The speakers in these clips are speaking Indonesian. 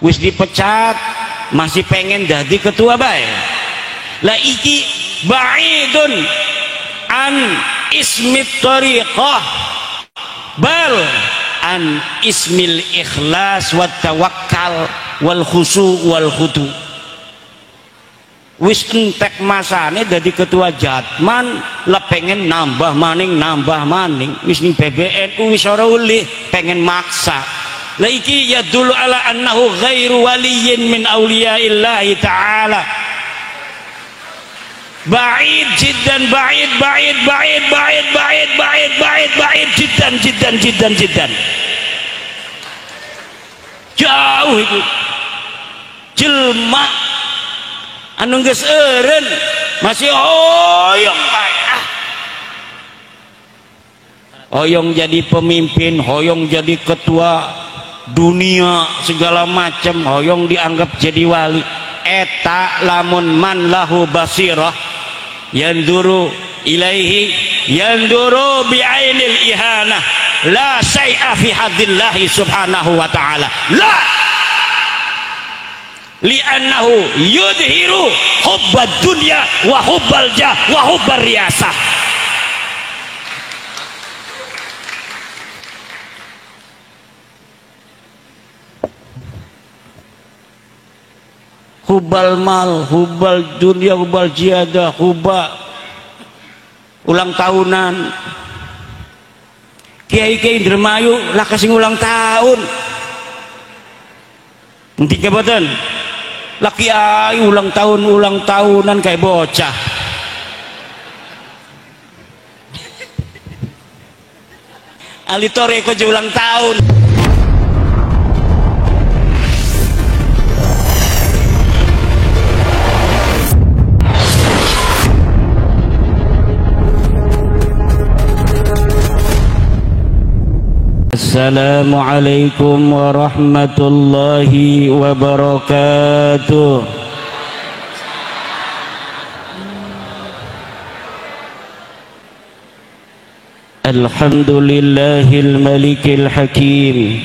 wis dipecat masih pengen jadi ketua bae. Lah iki ba'idun an ismit tariqah bal an ismil ikhlas wat tawakkal wal khusu wal khudu. Wis entek masane dadi ketua Jatman lah pengen nambah maning wis ning PBNU wis ora ulih pengen maksa. Lah iki yadullu ala annahu ghairu waliyyin min auliya'illahi ta'ala. Ba'id jiddan ba'id jiddan jauh itu jelma anu geus eureun masih hoyong bae hoyong jadi pemimpin, hoyong jadi ketua dunia segala macam, hoyong dianggap jadi wali. Eta lamun man lahu basirah yanduru ilaihi yanduru bi'ainil ihanah la syai'a fi hadillahi subhanahu wa ta'ala la li'annahu yudhiru hubbad dunya wa hubbal jah wa hubbar riyasah. Hubal mal, hubal dunia, hubal jiadah, hubal ulang tahunan. Kiai-kiai Indramayu lah kasih ulang tahun. Nanti kebetulan lah kiai ulang tahunan kayak bocah. Alitore ko ulang tahun. Assalamualaikum warahmatullahi wabarakatuh. Alhamdulillahil malikil hakim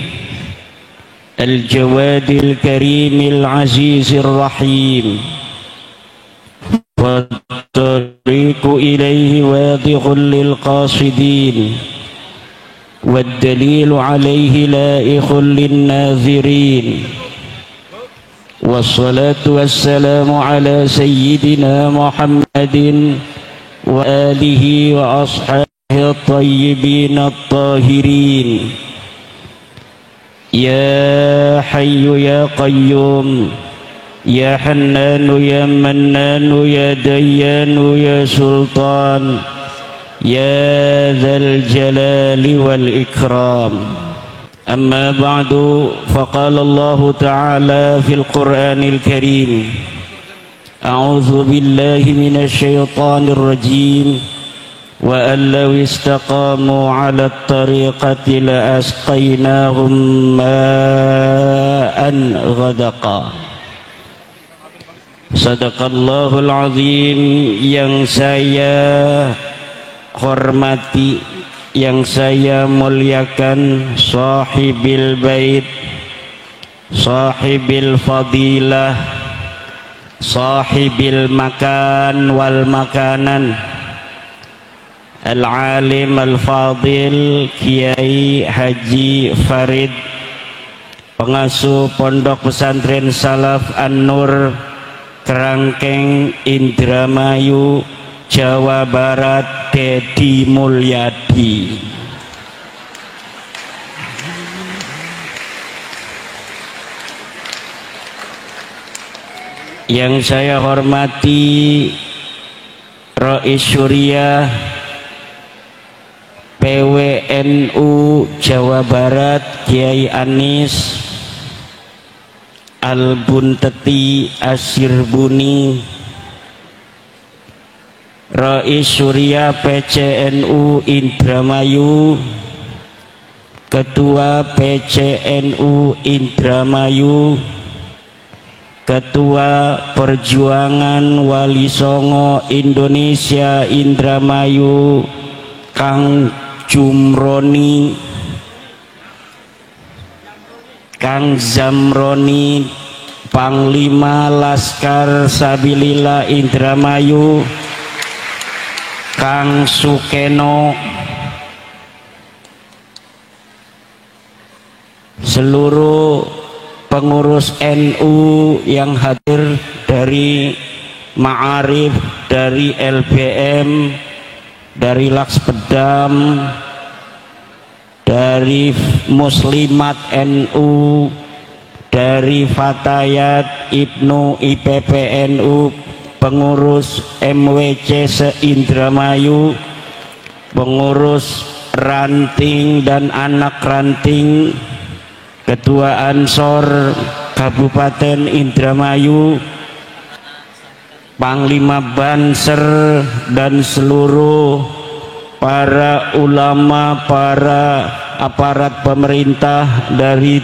al-jawadil karimil azizir rahim wa tariqu ilaihi wadihul lil qasidin والدليل عليه لائخ للناذرين والصلاة والسلام على سيدنا محمد وآله وأصحابه الطيبين الطاهرين. يا حي يا قيوم يا حنان يا منان يا ديان يا سلطان يا ذا الجلال والإكرام. أما بعد فقال الله تعالى في القرآن الكريم أعوذ بالله من الشيطان الرجيم وأن لو استقاموا على الطريقة لأسقيناهم ماء غدقا. صدق الله العظيم. Yang saya hormati, yang saya muliakan, sahibil bait, sahibil fadilah, sahibil makan wal makanan, al-alim al-fadil Kiai Haji Farid, pengasuh Pondok Pesantren Salaf An-Nur Kerangkeng Indramayu Jawa Barat, Dedi Mulyadi. Yang saya hormati Rais Syuriah PWNU Jawa Barat Kiai Anis Al-Bunteti Asyirbuni, Rais Syuriah PCNU Indramayu, Ketua PCNU Indramayu, Ketua Perjuangan Wali Songo Indonesia Indramayu Kang Jumroni, Kang Zamroni Panglima Laskar Sabilillah Indramayu, Kang Sukeno, seluruh pengurus NU yang hadir dari Ma'arif, dari LBM, dari Lakspedam, dari Muslimat NU, dari Fatayat Ibnu IPPNU, pengurus MWC se-Indramayu, pengurus ranting dan anak ranting, Ketua Ansor Kabupaten Indramayu, Panglima Banser, dan seluruh para ulama, para aparat pemerintah dari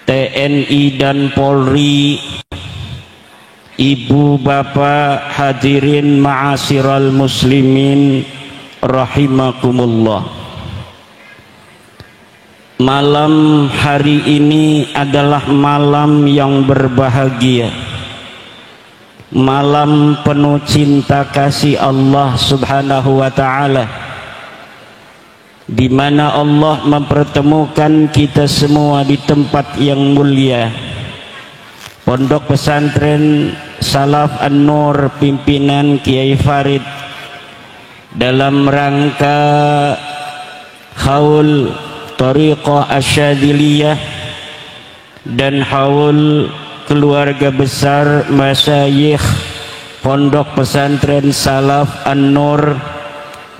TNI dan Polri, ibu bapak hadirin ma'asyiral muslimin rahimakumullah. Malam hari ini adalah malam yang berbahagia, malam penuh cinta kasih Allah Subhanahu wa ta'ala, di mana Allah mempertemukan kita semua di tempat yang mulia, Pondok Pesantren Salaf An-Nur pimpinan Kiai Farid, dalam rangka haul Thariqah Asyadiliyah dan haul keluarga besar masyayikh Pondok Pesantren Salaf An-Nur,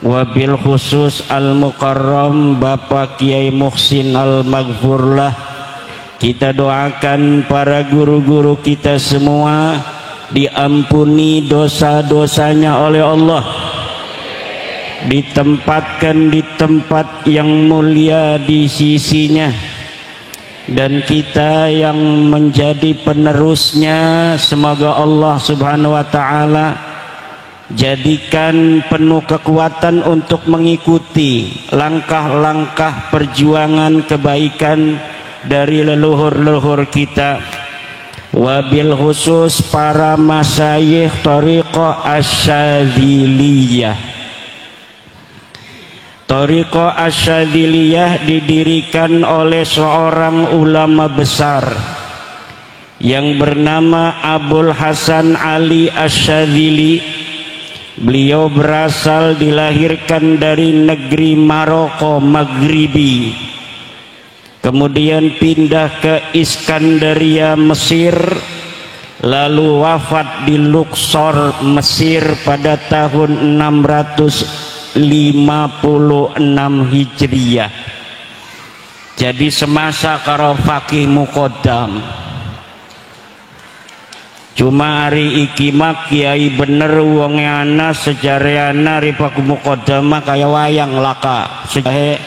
wabil khusus Al-Mukarram Bapak Kiai Muhsin Al-Maghfurlah. Kita doakan para guru-guru kita semua diampuni dosa-dosanya oleh Allah, ditempatkan di tempat yang mulia di sisinya, dan kita yang menjadi penerusnya semoga Allah Subhanahu wa ta'ala jadikan penuh kekuatan untuk mengikuti langkah-langkah perjuangan kebaikan dari leluhur-leluhur kita, wabil khusus para masyayikh Thariqah Asyadiliyah. Thariqah Asyadiliyah didirikan oleh seorang ulama besar yang bernama Abul Hasan Ali Asyadili. Beliau berasal dilahirkan dari negeri Maroko Maghribi, kemudian pindah ke Iskandaria Mesir, lalu wafat di Luxor Mesir pada tahun 656 Hijriyah. Jadi semasa karo Faqih Muqaddam. Cuma hari iki mah kiai bener wonge ana sejarahna ripaku muqaddamah kaya wayang laka sejahe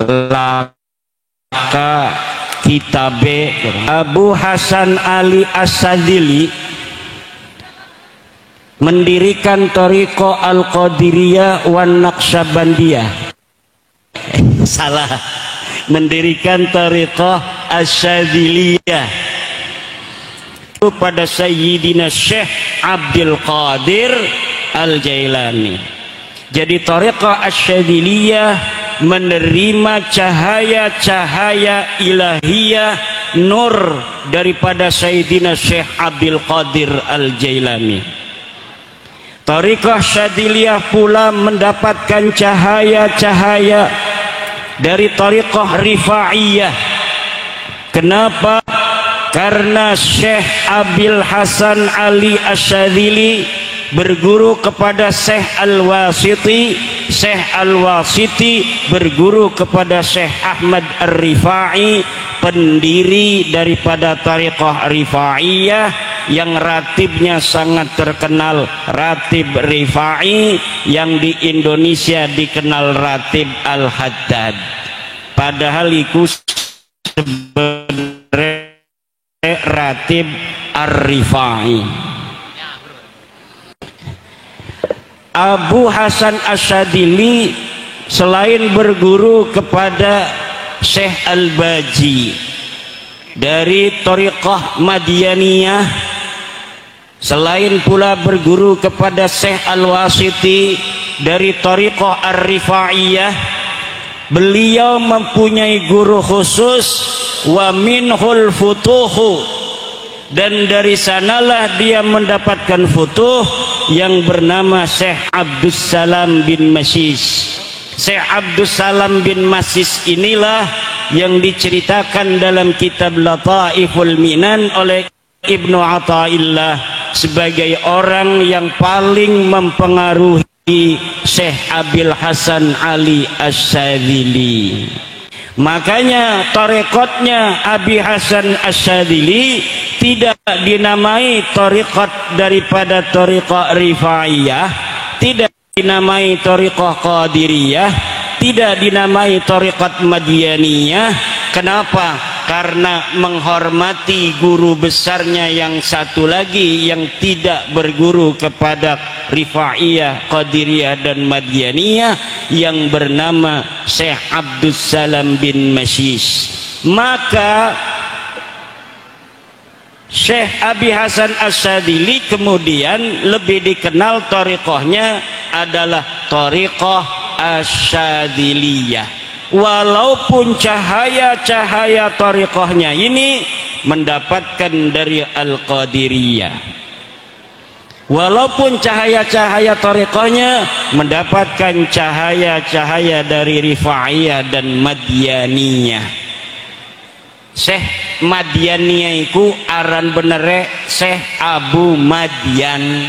laka kitabe. Abu Hasan Ali As-Sadili mendirikan Thariqah Al-Qadiriyah wan Naqsyabandiyah. Salah, mendirikan Thariqah Asyadiliyah pada Sayyidina Syekh Abdul Qadir Al-Jailani. Jadi Thariqah Asyadiliyah menerima cahaya-cahaya ilahiyah nur daripada Sayyidina Syekh Abdul Qadir Al-Jailani. Thariqah Asyadiliyah pula mendapatkan cahaya-cahaya dari Thariqah Rifa'iyah. Kenapa? Karena Syekh Abil Hasan Ali Asyadili berguru kepada Syekh Al-Wasiti, Syekh Al-Wasiti berguru kepada Syekh Ahmad Ar-Rifai, pendiri daripada Thariqah Rifa'iyah yang ratibnya sangat terkenal, Ratib Rifai, yang di Indonesia dikenal Ratib Al-Haddad. Padahal itu sebenarnya Ratib Ar-Rifai. Abu Hasan Asyadili selain berguru kepada Syekh Al-Baji dari Thariqah Madianiyah, selain pula berguru kepada Syekh Al-Wasiti dari Thariqah Ar-Rifaiyah, beliau mempunyai guru khusus wa minhul futuhu, dan dari sanalah dia mendapatkan futuh yang bernama Syekh Abdus Salam bin Masis. Syekh Abdus Salam bin Masis inilah yang diceritakan dalam kitab Lataiful Minan oleh Ibnu Athaillah sebagai orang yang paling mempengaruhi Syekh Abil Hasan Ali Asy-Syadzili. Makanya tarekatnya Abi Hasan Asy-Syadzili tidak dinamai tarekat daripada tarekat Rifaiyah, tidak dinamai tarekat Qadiriyah, tidak dinamai tarekat Madianiyah. Kenapa? Karena menghormati guru besarnya yang satu lagi yang tidak berguru kepada Rifaiyah, Qadiriyah dan Madianiyah, yang bernama Syekh Abdus Salam bin Masis. Maka Syekh Abi Hasan Asy-Syadzili kemudian lebih dikenal thariqahnya adalah thariqah Asy-Syadziliyah. Walaupun cahaya-cahaya thariqahnya ini mendapatkan dari Al-Qadiriyah, walaupun cahaya-cahaya thariqahnya mendapatkan cahaya-cahaya dari Rifaiyah dan Madianiyah. Syekh Madianiyah iku aran benere Syekh Abu Madian,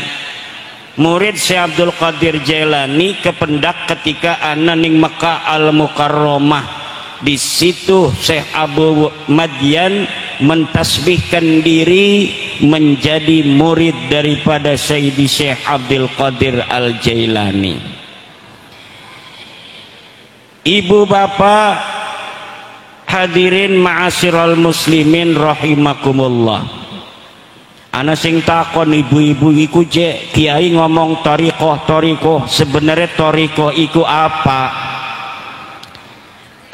murid Syekh Abdul Qadir Jailani kependak ketika ana ning Mekah Al-Mukarramah. Di situ Syekh Abu Madian mentasbihkan diri menjadi murid daripada Sayyidi Syekh Abdul Qadir Al-Jailani. Ibu bapak hadirin ma'asyiral muslimin rahimakumullah. Ana sing takon ibu-ibu iku cek kiai ngomong thariqah, sebenarnya thariqah iku apa?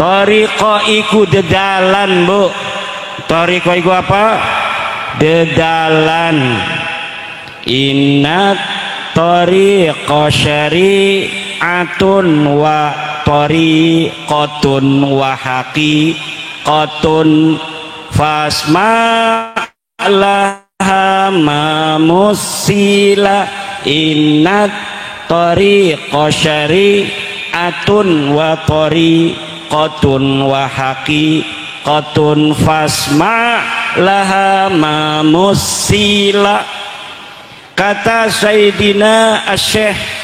Thariqah iku dedalan, Bu. Thariqah iku apa? Dedalan. Inna thariqa syari'atun wa thariqatun wa haqiqatun fasma'lah mamusila. Innat tariqa syari'atun wa tariqatun wa haqiqatun fasma laha mamusila. Kata Sayyidina Asy-Syaikh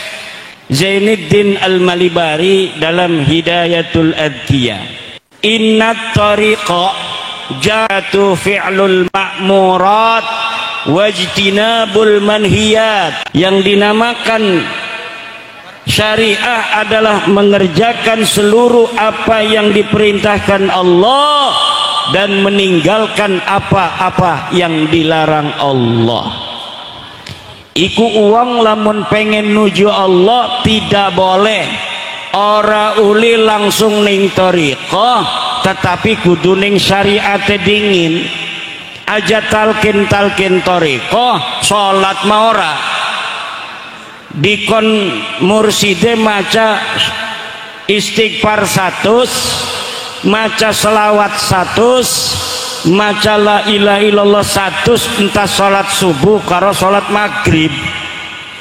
Zainuddin Al-Malibari dalam Hidayatul Adhiyah, innat tariqa jatu fi'lul ma'murat wajtinabul manhiyat. Yang dinamakan syariah adalah mengerjakan seluruh apa yang diperintahkan Allah dan meninggalkan apa-apa yang dilarang Allah. Iku uang lamun pengen nuju Allah tidak boleh ora uli langsung ning thariqah, tetapi kudu ning syariat dingin. Aja talkin thariqah, salat ma ora dikon murside maca istighfar 100, maca selawat 100, maca la ilaha illallah 100, entah salat subuh karo salat maghrib.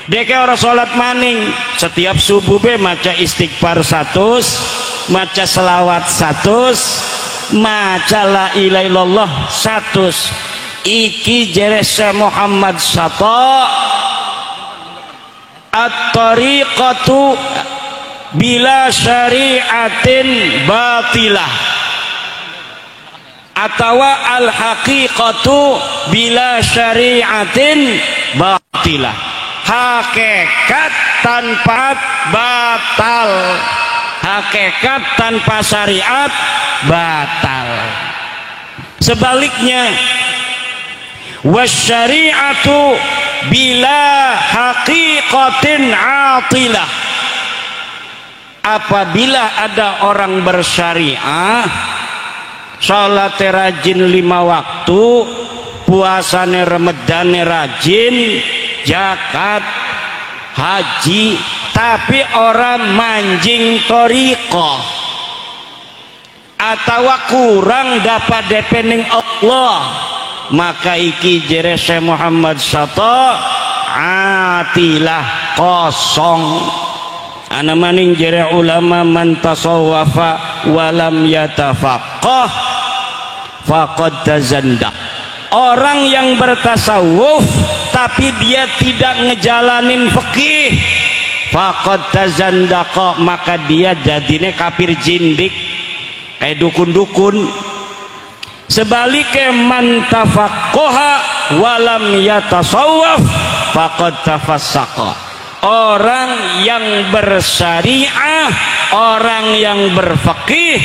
Deke ora salat maning, setiap subuh be maca istighfar 100, maca selawat 100, maca la ilaha illallah 100. Iki jere Syekh Muhammad Sata, at-tariqatu bila syari'atin batilah, atau al-haqiqatu bila syari'atin batilah. Hakikat tanpa batal, hakikat tanpa syariat batal. Sebaliknya, wasyari'atu bila haqiqatin atilah, apabila ada orang bersyariah salat rajin 5 waktu, puasane Ramadane rajin, zakat, haji, tapi orang manjing thariqah atau kurang dapat depening Allah, maka iki jere Syekh Muhammad Sato atilah kosong. Ana maning jere ulama man tasawwafa walam yatafaqqah faqad tazandaq. Orang yang bertasawuf tapi dia tidak ngejalanin fikih, faqad tazandaqa, maka dia jadine kafir jindik kayak dukun-dukun. Sebaliknya man tafaqqaha walam yatasawwaf faqad tafassaqa. Orang yang bersyariah, orang yang berfikih,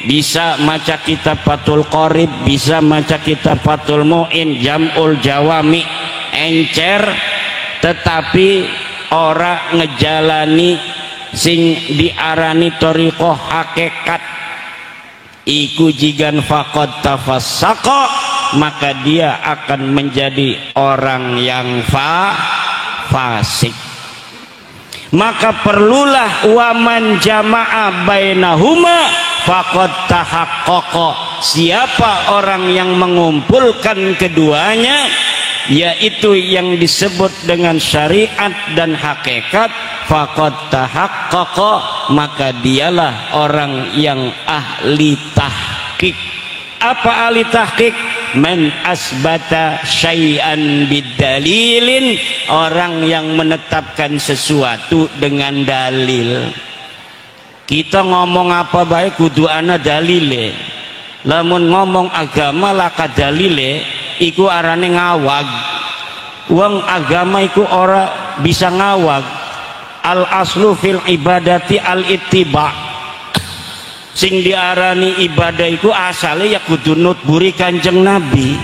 bisa maca kitab Fathul Qorib, bisa maca kitab Fathul Mu'in, Jam'ul Jawami, encer, tetapi ora ngejalani sing diarani thariqah hakikat, iku jigan faqad tafassaqa, maka dia akan menjadi orang yang fasik. Maka perlulah waman jama'a bainahuma faqad tahaqqaqa. Siapa orang yang mengumpulkan keduanya, yaitu yang disebut dengan syariat dan hakikat, faqad tahaqqaqa, maka dialah orang yang ahli tahqiq. Apa ahli tahqiq? Man asbata syai'an bidalilin, orang yang menetapkan sesuatu dengan dalil. Kita ngomong apa baik kudu ana dalile. Lamun ngomong agama laka dalile iku arane ngawag. Wong agama iku ora bisa ngawag. Al aslu fil ibadati al ittiba. Sing diarani ibadah iku asale ya kudu nutburi Kanjeng Nabi.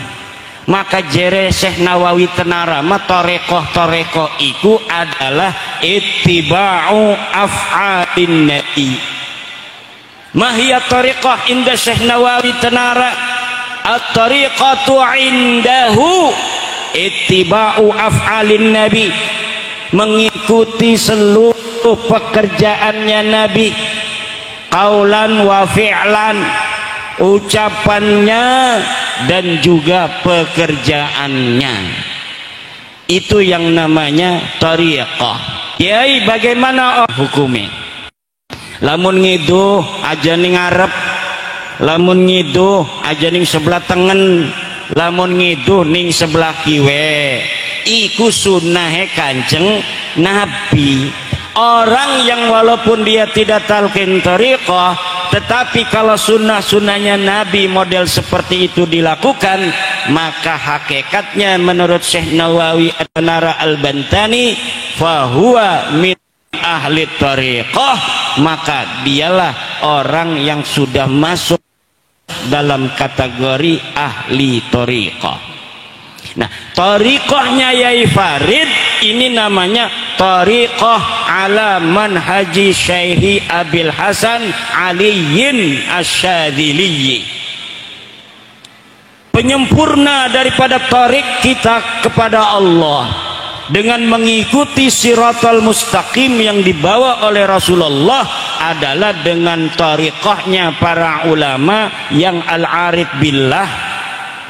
Maka jere Syekh Nawawi Tenarama thariqah iku adalah ittiba'u af'alin nabi. Mahiyat thariqah inda Syekh Nawawi Tenara, at-thariqatu indahu ittiba'u af'alin nabi, mengikuti seluruh pekerjaannya Nabi, qaulan wa fi'lan, ucapannya dan juga pekerjaannya. Itu yang namanya thariqah. Yai bagaimana hukumnya? Lamun ngiduh aja ning ngarep, lamun ngiduh aja ning sebelah tengen, lamun ngiduh ning sebelah kiwe, iku sunnahe Kanjeng Nabi. Orang yang walaupun dia tidak talqin thariqah, tetapi kalau sunnah-sunnahnya Nabi model seperti itu dilakukan, maka hakikatnya menurut Syekh Nawawi At-Tanara Al-Bantani, fahuwa min ahli thariqah, maka dialah orang yang sudah masuk dalam kategori ahli thariqah. Nah, thariqahnya Yai Farid ini namanya thariqah ala manhaji Syekhi Abil Hasan Aliyin Asyadzili. Penyempurna daripada thariq kita kepada Allah dengan mengikuti siratal mustaqim yang dibawa oleh Rasulullah adalah dengan thariqahnya para ulama yang al-arif billah,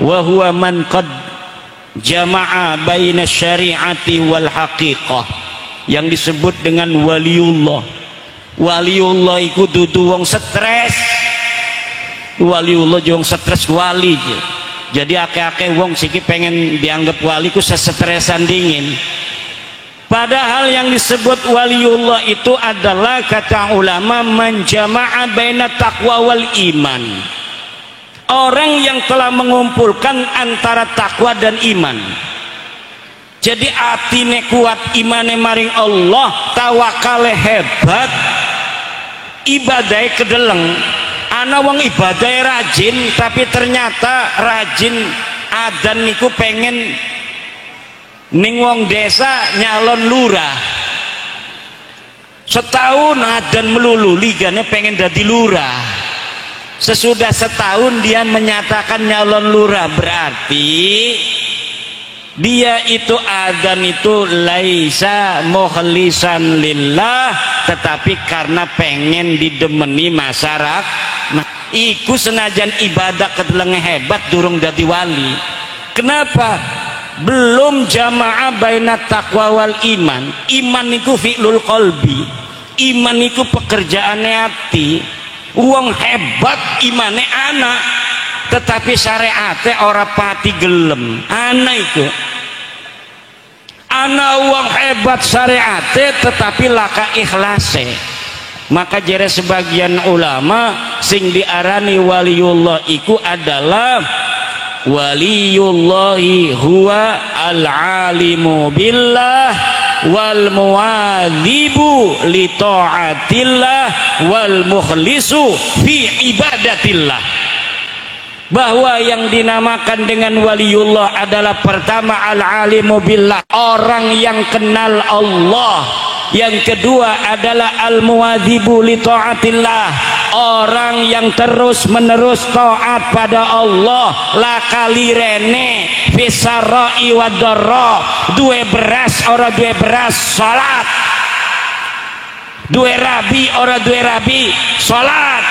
wa huwa man qad jama'a baina syari'ati wal haqiqah, yang disebut dengan waliullah. Waliullah iku dudu wong stres. Waliullah wong stres wali. Jadi akeh-akeh wong siki pengen dianggap wali ku sestresan dingin. Padahal yang disebut waliullah itu adalah kata ulama menjama'a baina taqwa wal iman. Orang yang telah mengumpulkan antara takwa dan iman. Jadi atine kuat, imane maring Allah, tawakale hebat, ibadai kedeleng. Ana wong ibadai rajin, tapi ternyata rajin adzan niku pengen ning wong desa nyalon lurah. Setahun adzan melulu, ligane pengen dadi lurah. sesudah setahun dia menyatakan nyalon lurah, berarti dia itu adzan itu laisa mukhlisan lillah, tetapi karena pengen didemeni masyarakat. Nah, iku senajan ibadah kedeleng hebat durung dadi wali. Kenapa? Belum jamaah baina taqwa wal iman. Iman iku fi'lul qalbi. Iman iku pekerjaane hati. Wong hebat imane anak, tetapi syariate ora pati gelem. Ana iku ana wong hebat syariate tetapi laka ikhlase. Maka jere sebagian ulama sing diarani waliullah iku adalah waliyullahi huwa al-alimu billah wal muwadzibu li taatillah wal mukhlisu fi ibadatillah. Bahwa yang dinamakan dengan waliullah adalah pertama al-alimu billah, orang yang kenal Allah. Yang kedua adalah al-muwadzibu li taatillah, orang yang terus menerus taat pada Allah. La kalirene fisarra'i wadarra, duwe beras ora duwe beras salat, duwe rabi ora duwe rabi salat,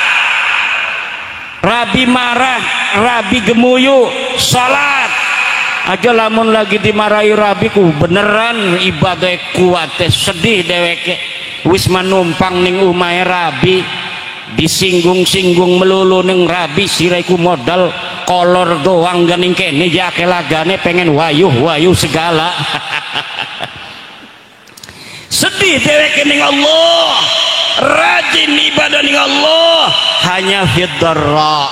rabi marah rabi gemuyu salat. Aja lamun lagi dimarahi rabiku beneran ibadah kuat sedih dheweke wis manumpang ning umahe rabi, disinggung-singgung melulu ning rabi, siraiku modal kolor doang ganing kene jake lagane pengen wayuh-wayuh segala. Sedih dheweke ning Allah, rajin ibadah ning Allah, hanya fiddarra,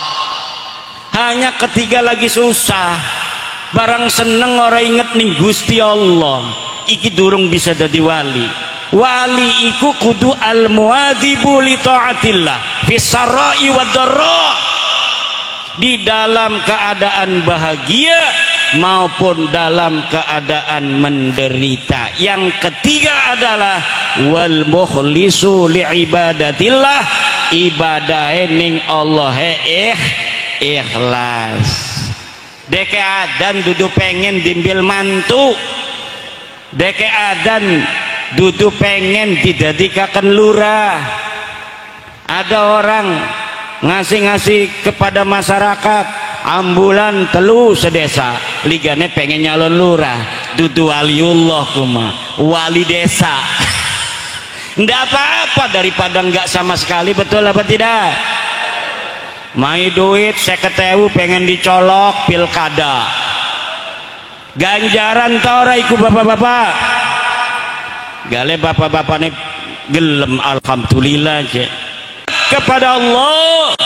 hanya ketika lagi susah. Barang seneng orang inget ning Gusti Allah, iki durung bisa dadi wali. Wali iku kudu al muwadzibu li taatillah fisarra'i wadarra, di dalam keadaan bahagia maupun dalam keadaan menderita. Yang ketiga adalah wal mukhlisu li ibadatillah, ibadah ning Allah ikhlas. Deke adan dudu pengen dimbil mantu, deke adan dudu pengen didadikaken lurah. Ada orang ngasih-ngasih kepada masyarakat ambulan telu sedesa, ligane pengen nyalon lurah, dudu waliullah kuma wali desa. Ndak apa-apa daripada nggak sama sekali, betul apa tidak? Mai duit 50.000 pengen dicolok pilkada, ganjaran tora iku bapak-bapak. Gale bapak-bapak nih gelem alhamdulillah aja kepada Allah.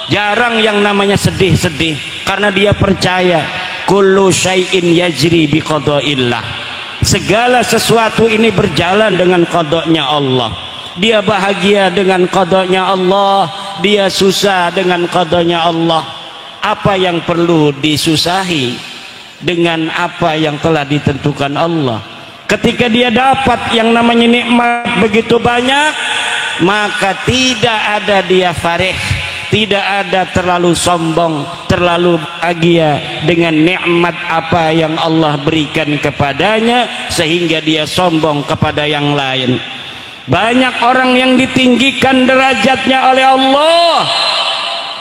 Jarang yang namanya sedih-sedih karena dia percaya kullu syai'in yajri bi qada'illah, segala sesuatu ini berjalan dengan qada'nya Allah. Dia bahagia dengan qada'nya Allah, dia susah dengan qada'nya Allah. Apa yang perlu disusahi dengan apa yang telah ditentukan Allah? Ketika dia dapat yang namanya nikmat begitu banyak, maka tidak ada dia farih, tidak ada terlalu sombong, terlalu bahagia dengan nikmat apa yang Allah berikan kepadanya sehingga dia sombong kepada yang lain. Banyak orang yang ditinggikan derajatnya oleh Allah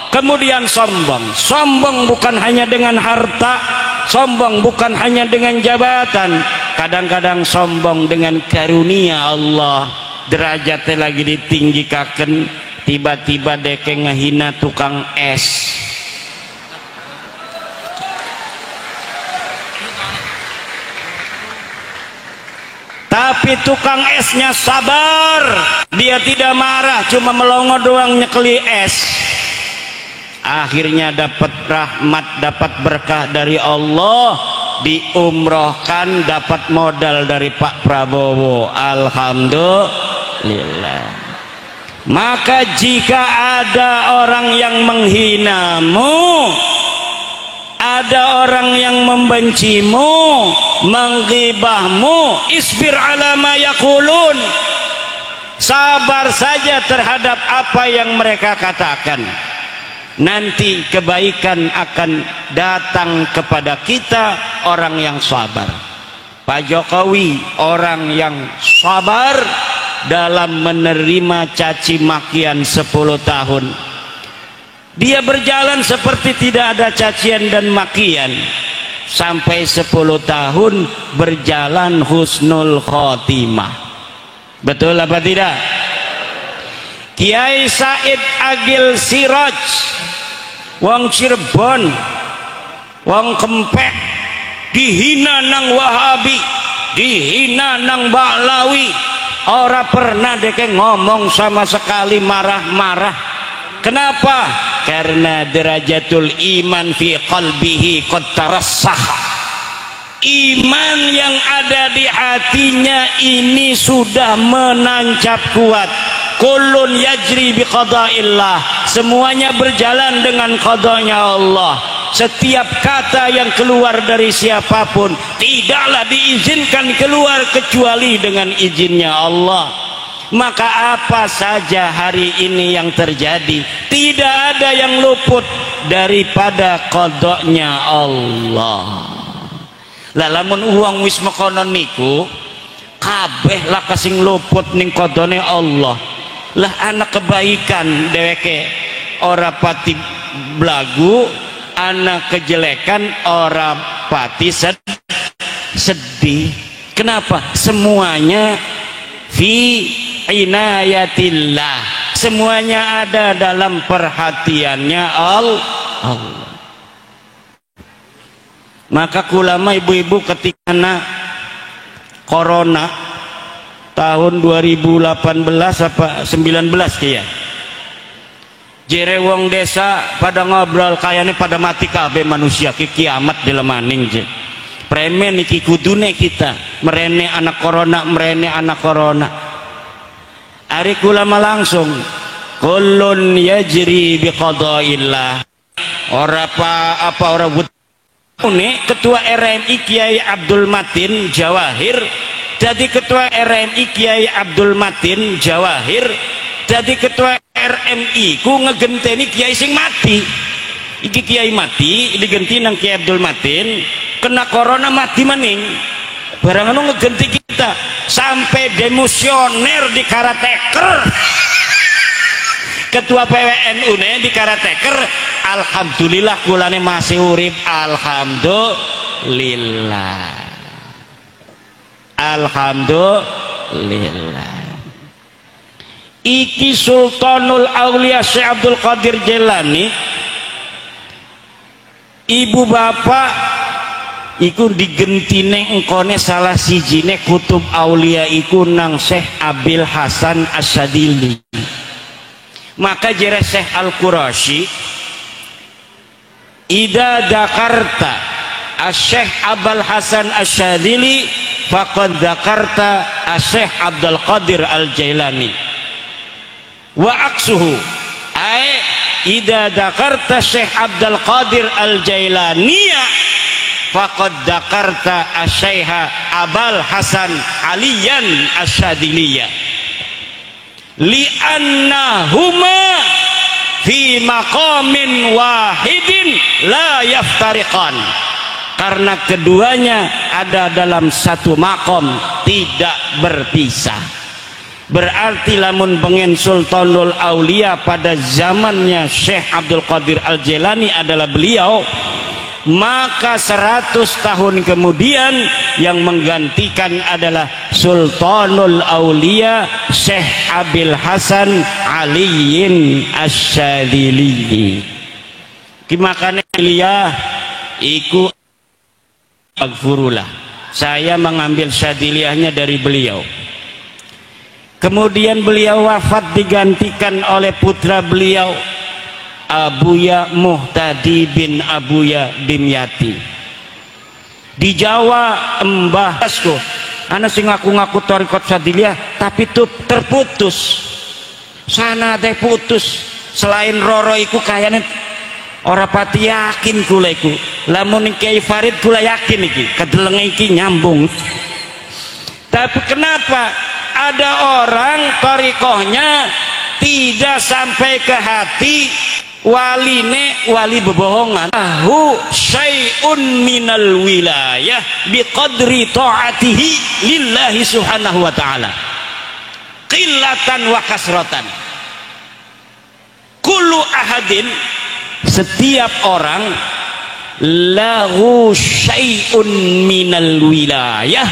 kemudian sombong. Sombong bukan hanya dengan harta, sombong bukan hanya dengan jabatan, kadang-kadang sombong dengan karunia Allah. Derajatnya lagi ditinggikan, tiba-tiba deke ngehina tukang es. Tapi tukang esnya sabar, dia tidak marah, cuma melongo doang nyekeli es. Akhirnya dapat rahmat, dapat berkah dari Allah, diumrohkan, dapat modal dari Pak Prabowo. Alhamdulillah. Maka jika ada orang yang menghinamu, ada orang yang membencimu, menggibahmu, isbir ala ma yaqulun, sabar saja terhadap apa yang mereka katakan. nanti kebaikan akan datang kepada kita, orang yang sabar. Pak Jokowi orang yang sabar dalam menerima caci makian 10 tahun. Dia berjalan seperti tidak ada cacian dan makian sampai 10 tahun berjalan husnul khotimah. Betul apa tidak? Kiai Said Agil Siraj wong Cirebon, wong Kempek, dihina nang Wahabi, dihina nang Baklawi, ora pernah deke ngomong sama sekali marah-marah. Kenapa? Karena derajatul iman fi qalbihi qad tarassakha. Iman yang ada di hatinya ini sudah menancap kuat. Kullun yajri bi qada'illah, semuanya berjalan dengan qadanya Allah. Setiap kata yang keluar dari siapapun tidaklah diizinkan keluar kecuali dengan izinnya Allah. Maka apa saja hari ini yang terjadi, tidak ada yang luput daripada qadanya Allah. Lah lamun uang wis mekonon niku kabeh lah kasing luput ning qadane Allah. Lah anak kebaikan dheweke ora pati blagu, anak kejelekan ora pati sedih. Kenapa? Semuanya fi inayatillah, semuanya ada dalam perhatiannya Allah. Maka ulama ibu-ibu ketika corona tahun 2018 apa 19 ya, jere wong desa pada ngobrol kayaknya pada mati kabeh manusia ki kiamat di lemaning je. Premen iki kudune kita merene anak corona, merene anak corona. Ari ulama langsung kullun yajri biqadaillah. Ora apa ora ini ketua RMI Kiai Abdul Matin Jawahir, jadi ketua RMI Kiai Abdul Matin Jawahir, jadi ketua RMI ku ngegenteni kiai sing mati. Iki kiai mati digenti nang Kiai Abdul Matin, kena corona mati maning. Barang anu ngegenti kita sampai demosioner di karateker. Ketua PWNU ne di karateker, alhamdulillah kulane masih urip, alhamdulillah. Alhamdulillah. Iki Sultanul Aulia Syekh Abdul Qadir Jailani, ibu bapak iku digentine engkone salah sijine kutub aulia iku nang Syekh Abil Hasan Asyadili. Maka jere Syekh Al-Qurashi, ida dakarta Syekh Abul Hasan Asyadili faqad dakarta Syekh Abdul Qadir Al-Jailani wa aksuhu, ay ida dakarta Syekh Abdul Qadir Al-Jailaniya faqad dakarta Syekh Abul Hasan Aliyan Asyadiliya, li'annahuma fi maqamin wahidin la yaftariqan, karena keduanya ada dalam satu makom, tidak berpisah. Berarti lamun pengen Sultanul Aulia pada zamannya Syekh Abdul Qadir Al-Jailani adalah beliau, maka 100 tahun kemudian yang menggantikan adalah Sultanul Aulia Syekh Abil Hasan Aliyin Asyadili. Makanya beliau iku agfurullah, saya mengambil syadiliyahnya dari beliau. Kemudian beliau wafat digantikan oleh putra beliau Abuya Muhtadi bin Abuya Dimyati. Di Jawa Mbah Asko ana sing ngaku-ngaku thariqat Syadiliyah tapi tuh terputus, sana teh putus. Selain Roro iku kayane ora pati yakin kula iku, lamun Kiai Farid kula yakin iki kedelenge iki nyambung. Tapi kenapa ada orang thariqahnya tidak sampai ke hati, waline wali bebohongan lahu syai'un minal wilayah biqadri ta'atihi lillahi subhanahu wa ta'ala qillatan wa kasratan. Kullu ahadin, setiap orang, lahu syai'un minal wilayah,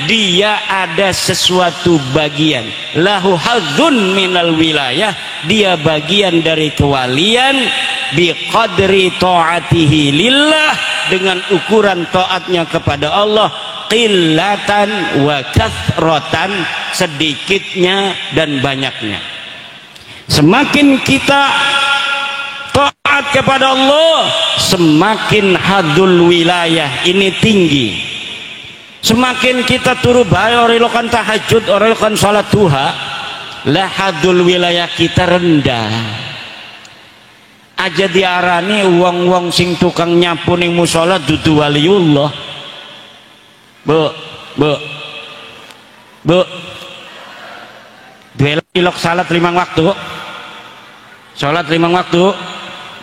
dia ada sesuatu bagian, lahu hadzun minal wilayah, dia bagian dari kewalian, biqadri ta'atihi lillah, dengan ukuran taatnya kepada Allah, qillatan wa kathratan, sedikitnya dan banyaknya. Semakin kita taat kepada Allah, semakin hadul wilayah ini tinggi. Semakin kita turu bae ora lakukan tahajud, ora lakukan salat duha, lah hadul wilayah kita rendah. Aja diarani wong-wong sing tukang nyapu ning musala dudu waliullah. Bu. Duel ilok salat 5 waktu. Salat 5 waktu.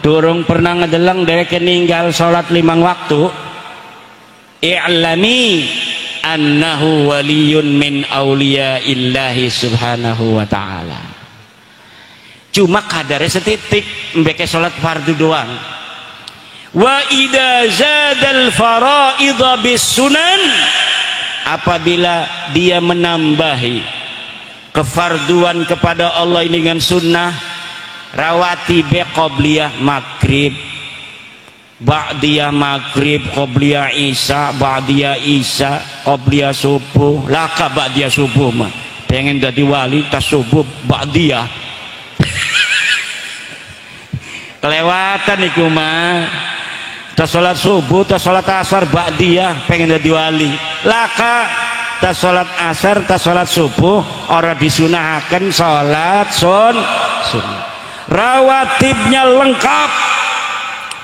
Durung pernah ngedelang derek ninggal salat 5 waktu. I'lami annahu waliyun min awliyaillahi subhanahu wa ta'ala. Cuma kadarnya setitik mbeke salat fardu doang. Wa idza zadal faraidha bis sunan, apabila dia menambahi kefarduan kepada Allah ini dengan sunnah, rawatib qobliyah maghrib, ba'diyah maghrib, qobliyah isya, ba'diyah isya, qobliyah subuh, laka ba'diyah subuh mah pengen jadi wali tas subuh ba'diyah kelewatan iku mah, tas salat subuh, tas salat asar ba'diyah pengen jadi wali, laka tas salat asar, tas salat subuh ora disunahaken salat sunnah. Rawatibnya lengkap,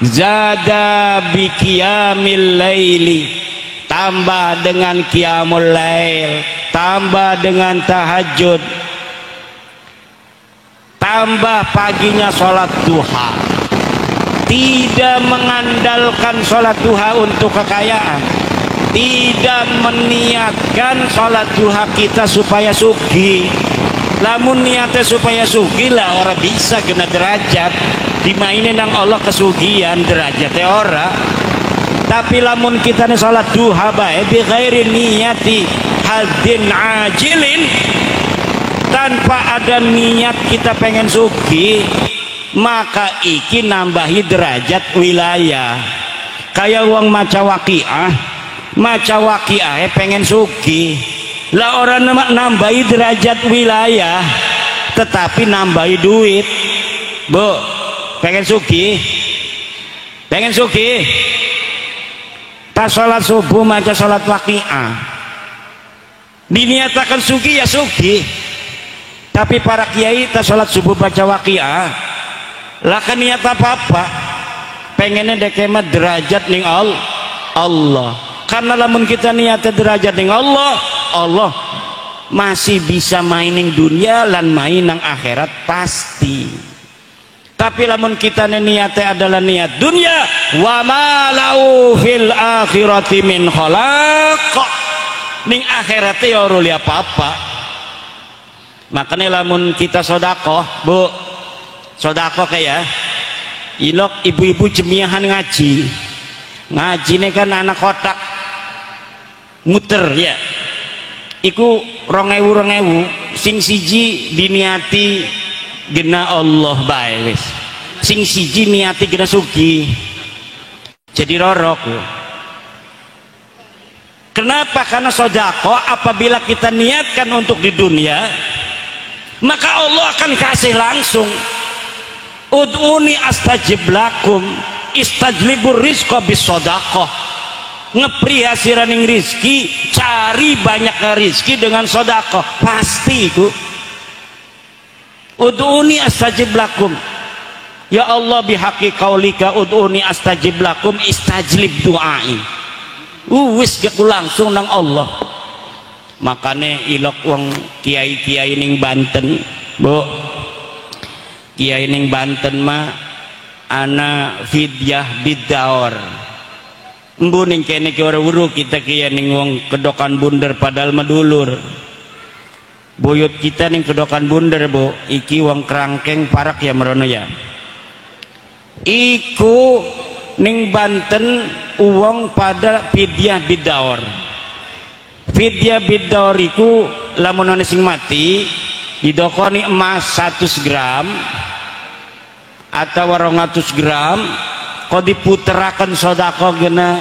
zada bi qiyamil laili, tambah dengan qiyamul lail, tambah dengan tahajud, tambah paginya sholat duha. Tidak mengandalkan sholat duha untuk kekayaan, tidak meniatkan sholat duha kita supaya sugih. Lamun niatnya supaya sugih lah orang bisa kena derajat dimainin nang Allah kesugihan derajatnya ora. Tapi lamun kita nih sholat duha bae bi ghairi niyati hadin ajilin, tanpa ada niat kita pengen sugih, maka iki nambahi derajat wilayah. Kayak uang maca waqiah pengen sugih, lah orang nambahi derajat wilayah tetapi nambahi duit. Bu, pengen sugih tas sholat subuh maca sholat waqiah diniatakan sugih ya sugih, tapi para kiai tas sholat subuh baca waqiah lah kan niat apa-apa pengennya dekema derajat ning Allah. Karena lamun kita niatnya derajat ning Allah masih bisa mainin dunia lan main nang akhirat pasti. Tapi lamun kita niatnya adalah niat dunia, wa ma lau fil akhirati min khalaq, ning akhirate ya ora li apa-apa. Makanya lamun kita sedekah, Bu, sedekah kayak ilok ibu-ibu jemiahan ngaji ini kan anak kotak muter ya, iku 2000 sing siji diniati gena Allah bae wis, sing siji niati gena sugih jadi rorok. Kenapa? Karena sedekah apabila kita niatkan untuk di dunia, maka Allah akan kasih langsung. Ud'uni astajib lakum, istajlibur rizqa bis sedekah. Ngeprihasiraning rizki, cari banyaknya rizki dengan sedekah pasti itu. Ud'uni astajib lakum, ya Allah bihaqi qaulika ud'uni astajib lakum istajlib du'ai. Wis gak langsung nang Allah. Makanya ilok wong kiai-kiai ning Banten, Bu, kiai ning Banten mah ana fidyah bidaor embuning kene ki ora wuru kita kieu ning wong kedokan bunder padahal medulur buyut kita ning kedokan bunder bu iki wong kerangkeng parak ya merono ya iku ning Banten uang pada fidyah bidaor. Fidyah bidaor iku lamun ana sing mati didokoni emas 100 gram atau 200 gram kok diputerakan sodako gena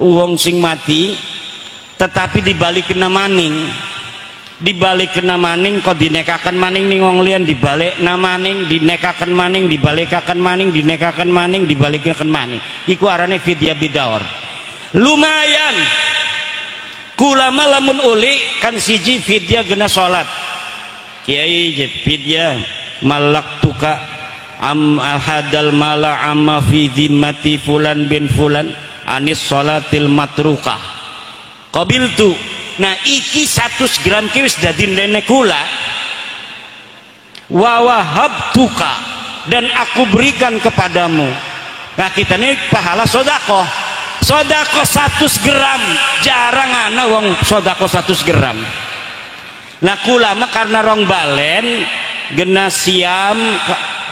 uang sing mati tetapi dibalikin maning kok dinekakan maning ning wong liyan dibalik maning dinekakan maning dibalikaken maning dinekakan maning dibalikaken maning iku arane fidyah bidaor. Lumayan kulama lamun uli kan siji fidyah gena salat kiai fidyah malaktuka hadal mala amma fi zimmati fulan bin fulan anis salatil matrukah qabiltu. Nah iki 100 gram ki wis dadi nene kula wa wahabtuka dan aku berikan kepadamu. Nah kita ini pahala sodako 100 gram jarang ana wong sodako 100 gram. Nah kula mah karena rong balen gena siam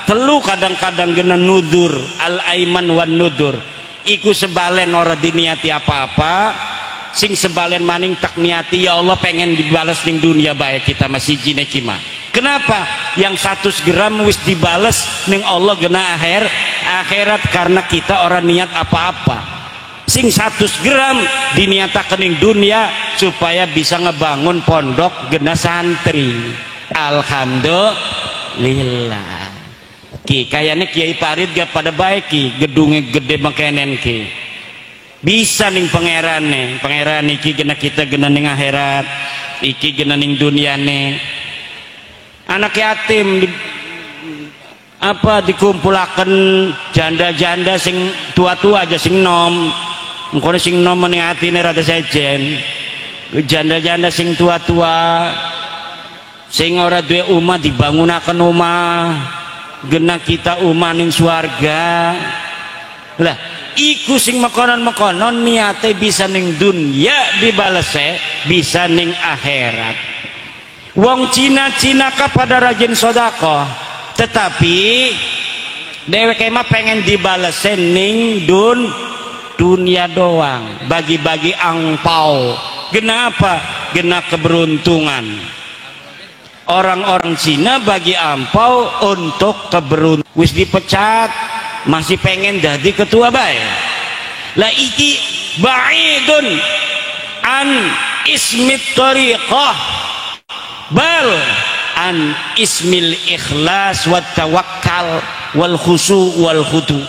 telu kadang-kadang gena nudur al aiman wan nudur iku sebalen ora diniati apa-apa sing sebalen maning tak niati ya Allah pengen dibalas ning dunia baik kita masih jine kima. Kenapa yang 100 gram wis dibales ning Allah gena akhirat karena kita orang niat apa-apa. Sing 100 gram diniatakan ning dunia supaya bisa ngebangun pondok gena santri. Alhamdulillah. Ki kayaknya Kiai Farid gak pada baik ki gedungnya gede makenen ki. Bisa ning pangeran iki gena kita gena ning akhirat iki gena ning duniane anak yatim dikumpulaken janda-janda sing tua-tua aja sing nom engko sing nom ning atine rada sejen janda-janda sing tua-tua sing ora duwe omah dibangunaken omah gena kita omah ning swarga lah iku sing mekonon niate bisa ning dunya dibalese bisa ning akhirat. Wong Cina kepada rajin sodako tetapi dheweke mah pengen dibalese ning dunia doang bagi-bagi angpau. Kenapa? Gena keberuntungan. Orang-orang Cina bagi angpau untuk keberuntungan. Wis dipecat masih pengen jadi ketua baik lah iki ba'idun an ismit tariqah bal an ismil ikhlas wat tawakkal wal khusu wal khudu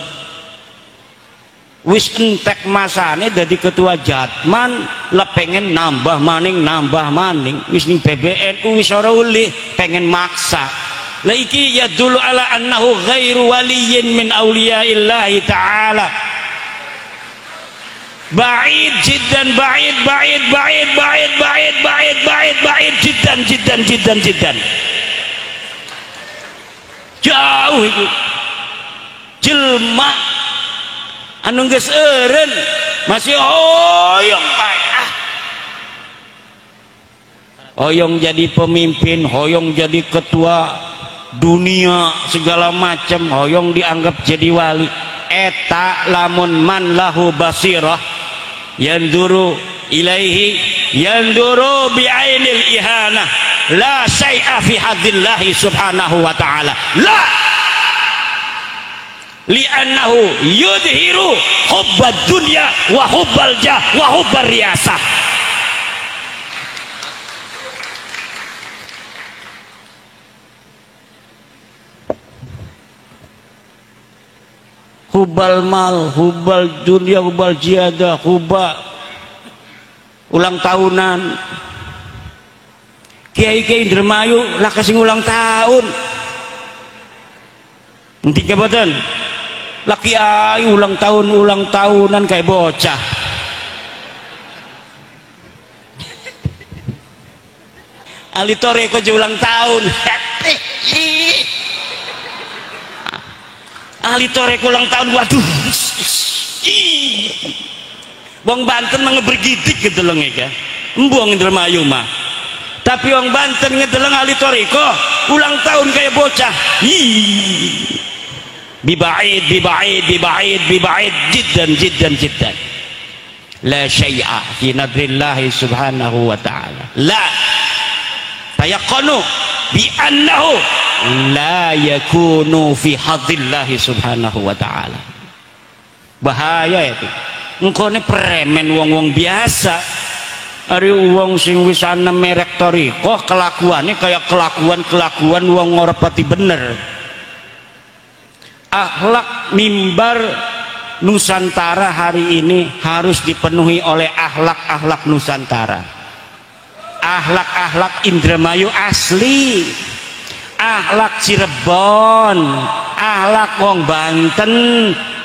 wis entek masane jadi ketua jatman lah pengen nambah maning wis ning PBNU wis ora uli pengen maksa. La iki yadullu ala annahu ghairu waliyyin min awliyaillahi ta'ala. Ba'id jiddan ba'id jiddan. Jauh itu. Jelma anu geus eureun masih hoyong hoyong jadi pemimpin, hoyong jadi ketua dunia segala macam hoyong dianggap jadi wali eta lamun man lahu basirah yanduru ilaihi yanduru bi'ainil ihanah la syai'a fi hadillahi subhanahu wa ta'ala la li'annahu yudhiru hubbad dunya wa hubbal jah wa hubbar riyasah. Hubal mal, hubal dunia, hubal jiada, hubal ulang tahunan. Kiai-kiai Indramayu lah kasih ulang tahun. Nanti kebetulan laki ayu ulang tahunan kayak bocah. Alitore kok ulang tahun. ahli torek ulang tahun, waduh wong Banten mengebergidik gitu loh ya, embuang Indramayu mah. Tapi wong Banten ngedeleng ahli toreko ulang tahun kayak bocah. Bibaid jiddan. La syai'a fi nadrillahi subhanahu wa ta'ala. La tayaqanu bi annahu la yakunu fi hadillahi subhanahu wa ta'ala. Bahaya itu. Engkau ini premen wong-wong biasa. Ari wong sing wis ana merek toriko kelakuannya kayak kelakuan wong ngorpati bener. Akhlak mimbar Nusantara hari ini harus dipenuhi oleh akhlak Nusantara. Akhlak Indramayu asli, akhlak Cirebon, akhlak wong Banten,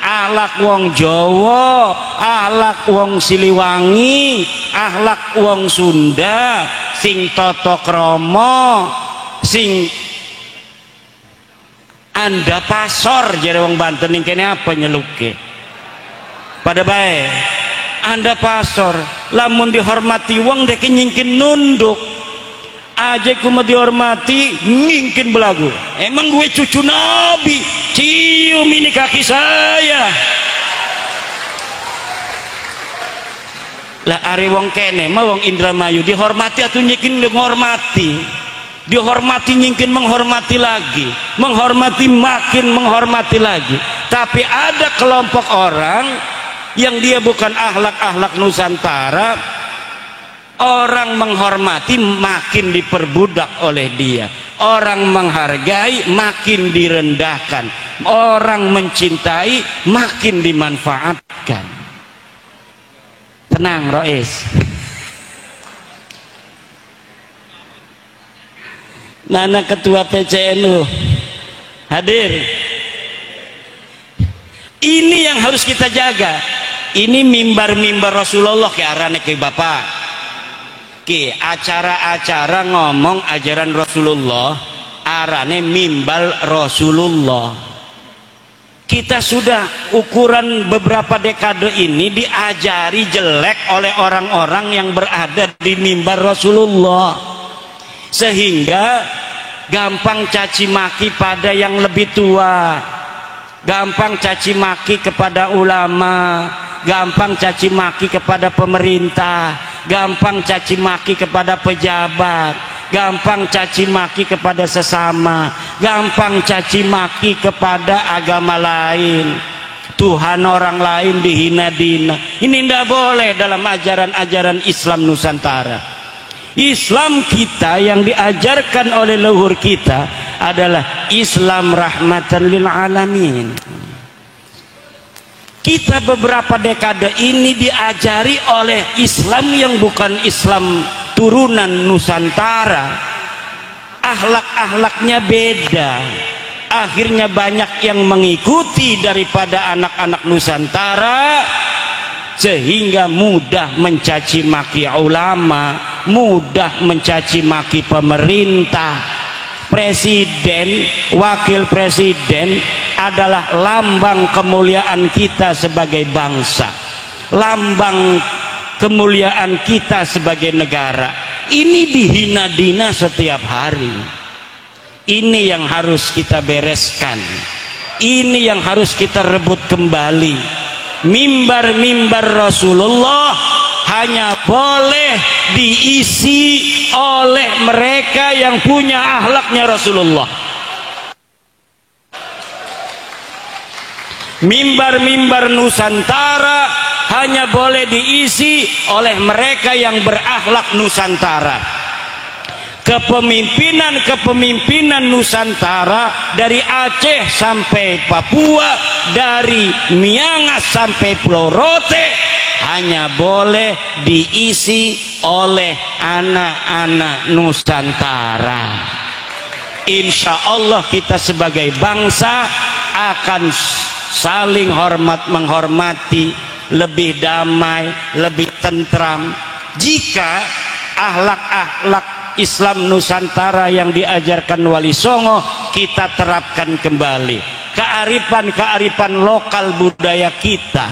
akhlak wong Jawa, akhlak wong Siliwangi, akhlak wong Sunda, sing tata krama, sing anda pasor jare wong Banten ning kene apa nyeluke pada baik anda pasor lamun dihormati wong dek nyingkin nunduk aja kuma dihormati nyingkin belagu. Emang gue cucu Nabi, cium ini kaki saya lah. Ari wong kene mah wong Indramayu dihormati atau nyingkin menghormati, dihormati nyingkin menghormati lagi, menghormati makin menghormati lagi. Tapi ada kelompok orang yang dia bukan akhlak Nusantara, orang menghormati makin diperbudak oleh dia, orang menghargai makin direndahkan, orang mencintai makin dimanfaatkan. Tenang Rois, Nana ketua PCNU hadir. Ini yang harus kita jaga. Ini mimbar Rasulullah ke arane ke Bapak. Ki acara-acara ngomong ajaran Rasulullah arane mimbar Rasulullah. Kita sudah ukuran beberapa dekade ini diajari jelek oleh orang-orang yang berada di mimbar Rasulullah, sehingga gampang caci maki pada yang lebih tua, gampang caci maki kepada ulama, gampang caci maki kepada pemerintah, gampang caci maki kepada pejabat, gampang caci maki kepada sesama, gampang caci maki kepada agama lain, Tuhan orang lain dihina-dina. Ini tidak boleh dalam ajaran-ajaran Islam Nusantara. Islam kita yang diajarkan oleh leluhur kita adalah Islam rahmatan lil alamin. Kita beberapa dekade ini diajari oleh Islam yang bukan Islam turunan Nusantara. Akhlak-akhlaknya beda. Akhirnya banyak yang mengikuti daripada anak-anak Nusantara, sehingga mudah mencaci maki ulama, mudah mencaci maki pemerintah. Presiden, wakil presiden adalah lambang kemuliaan kita sebagai bangsa, lambang kemuliaan kita sebagai negara. Ini dihina-dina setiap hari. Ini yang harus kita bereskan, ini yang harus kita rebut kembali. Mimbar-mimbar Rasulullah hanya boleh diisi oleh mereka yang punya akhlaknya Rasulullah. Mimbar-mimbar Nusantara hanya boleh diisi oleh mereka yang berakhlak Nusantara. Kepemimpinan Nusantara dari Aceh sampai Papua, dari Miangas sampai Pulau Rote hanya boleh diisi oleh anak-anak Nusantara. Insya Allah kita sebagai bangsa akan saling hormat menghormati, lebih damai, lebih tentram jika akhlak-akhlak Islam Nusantara yang diajarkan Wali Songo kita terapkan kembali. kearifan lokal budaya kita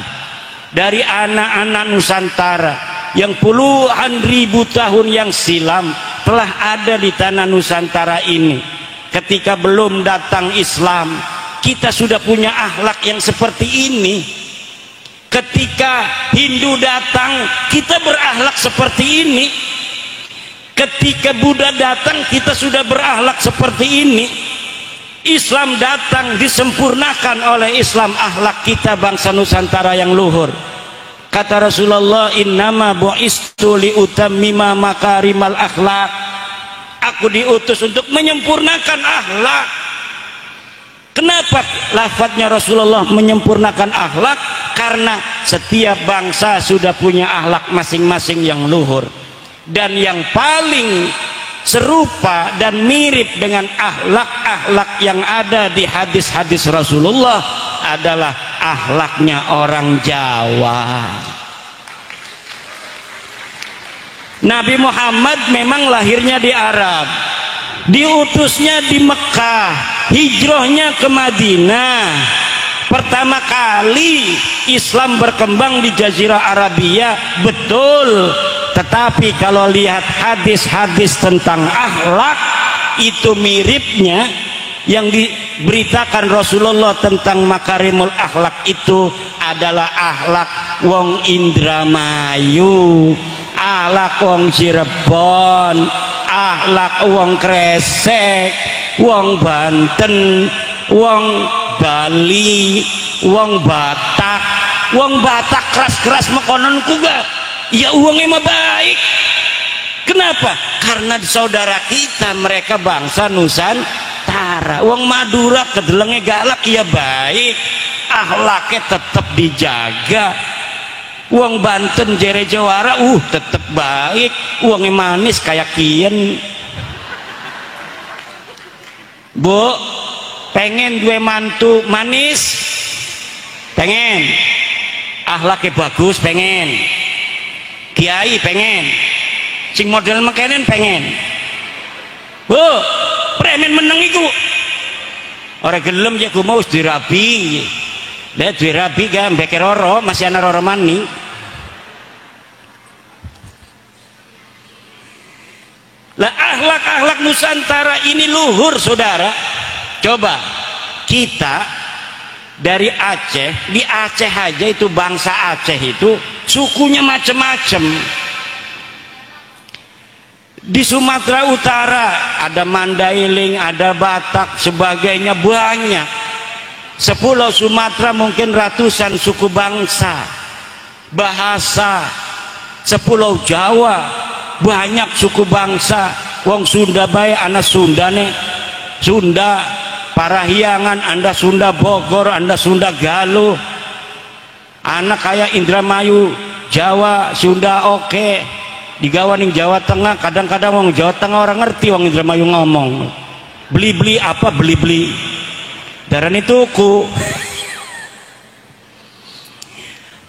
dari anak-anak Nusantara yang puluhan ribu tahun yang silam telah ada di tanah Nusantara ini. Ketika belum datang Islam, kita sudah punya akhlak yang seperti ini. Ketika Hindu datang, kita berakhlak seperti ini. Ketika Buddha datang, kita sudah berakhlak seperti ini. Islam datang, disempurnakan oleh Islam akhlak kita bangsa Nusantara yang luhur. Kata Rasulullah, innama bu'istu liutammima makarimal akhlak. Aku diutus untuk menyempurnakan akhlak. Kenapa lafadznya Rasulullah menyempurnakan akhlak? Karena setiap bangsa sudah punya akhlak masing-masing yang luhur. Dan yang paling serupa dan mirip dengan akhlak-akhlak yang ada di hadis-hadis Rasulullah adalah akhlaknya orang Jawa. Nabi Muhammad memang lahirnya di Arab, diutusnya di Mekah, hijrahnya ke Madinah. Pertama kali Islam berkembang di Jazirah Arabia, betul. Tetapi kalau lihat hadis-hadis tentang akhlak, itu miripnya yang diberitakan Rasulullah tentang makarimul akhlak itu adalah akhlak wong Indramayu, akhlak wong Cirebon, akhlak wong Kresek, wong Banten, wong Bali, wong Batak. Wong Batak keras-keras makonon kuga, ya uangnya mah baik. Kenapa? Karena saudara kita, mereka bangsa Nusantara. Wong Madura kedelengnya galak, ya baik, akhlaknya tetap dijaga. Wong Banten jere Jawara tetap baik, uangnya manis kayak kian. Bu, pengen dua mantu manis? Pengen. Akhlaknya bagus, pengen. Kiai pengen. Sing model makanan pengen. Bu, premen meneng iku. Ora gelem ya ku mau dirabi. Lah dirabi ga mbeke roro, masih ana roro mani. Lah akhlak-akhlak Nusantara ini luhur, saudara. Coba kita dari Aceh, di Aceh aja itu bangsa Aceh itu sukunya macam-macam. Di Sumatera Utara ada Mandailing, ada Batak, sebagainya banyak. Sepulau Sumatera mungkin ratusan suku bangsa, bahasa. Sepulau Jawa banyak suku bangsa. Wong Sunda bae anak Sundane Sunda, Parahyangan Anda Sunda Bogor, Anda Sunda Galuh. Anak kayak Indramayu Jawa Sunda oke. Digawa ning Jawa Tengah, kadang-kadang wong Jawa Tengah orang ngerti wong Indramayu ngomong. Beli-beli apa beli-beli. Darani tuku.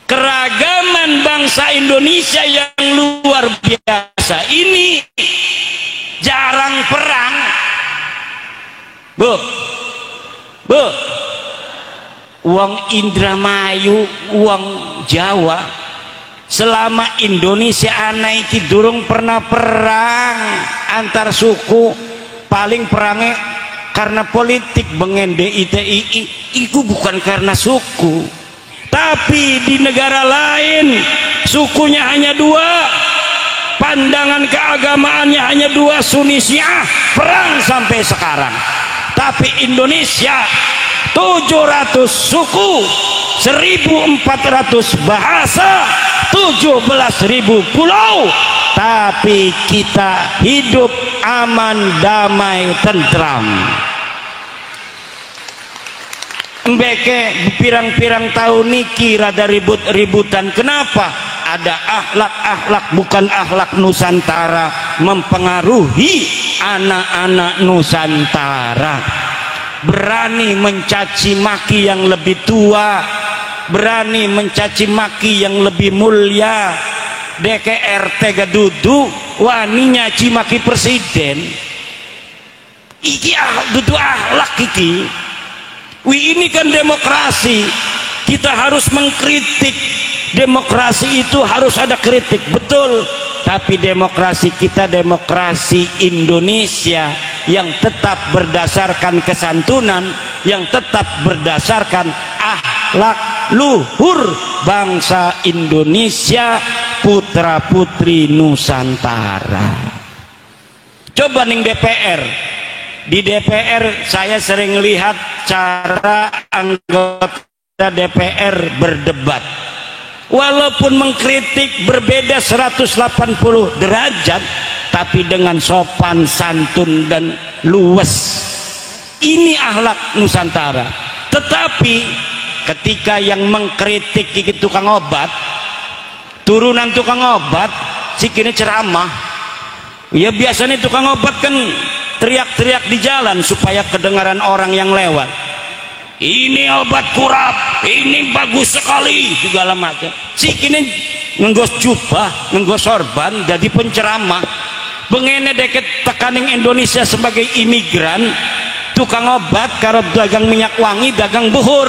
Keragaman bangsa Indonesia yang luar biasa ini jarang perang. Bu, uang Indramayu, uang Jawa, selama Indonesia anak iki durung pernah perang antar suku. Paling perangnya karena politik bengen DITII, itu bukan karena suku. Tapi di negara lain sukunya hanya dua, pandangan keagamaannya hanya dua, Sunni Syiah, perang sampai sekarang. Tapi Indonesia 700 suku, 1400 bahasa, 17.000 pulau, tapi kita hidup aman, damai, tentram. Mbeke pirang-pirang tahun niki rada ribut-ributan. Kenapa? Ada akhlak-akhlak bukan akhlak Nusantara mempengaruhi anak-anak Nusantara. Berani mencaci maki yang lebih tua, berani mencaci maki yang lebih mulia. DKRT gadudu wani nyaci maki presiden. Iki dudu akhlak iki. Ini kan demokrasi, kita harus mengkritik. Demokrasi itu harus ada kritik, betul. Tapi demokrasi kita demokrasi Indonesia yang tetap berdasarkan kesantunan, yang tetap berdasarkan akhlak luhur bangsa Indonesia, putra putri Nusantara. Coba ning DPR, di DPR saya sering lihat cara anggota DPR berdebat. Walaupun mengkritik berbeda 180 derajat, tapi dengan sopan, santun, dan luwes. Ini akhlak Nusantara. Tetapi ketika yang mengkritik iki tukang obat, turunan tukang obat, sikine ceramah. Ya biasanya tukang obat kan teriak-teriak di jalan supaya kedengaran orang yang lewat. Ini obat kurap, ini bagus sekali, segala macam. Sikine ngenggos jubah, ngenggos sorban, jadi penceramah. Bengene deket tekaning Indonesia sebagai imigran, tukang obat karo dagang minyak wangi, dagang buhur.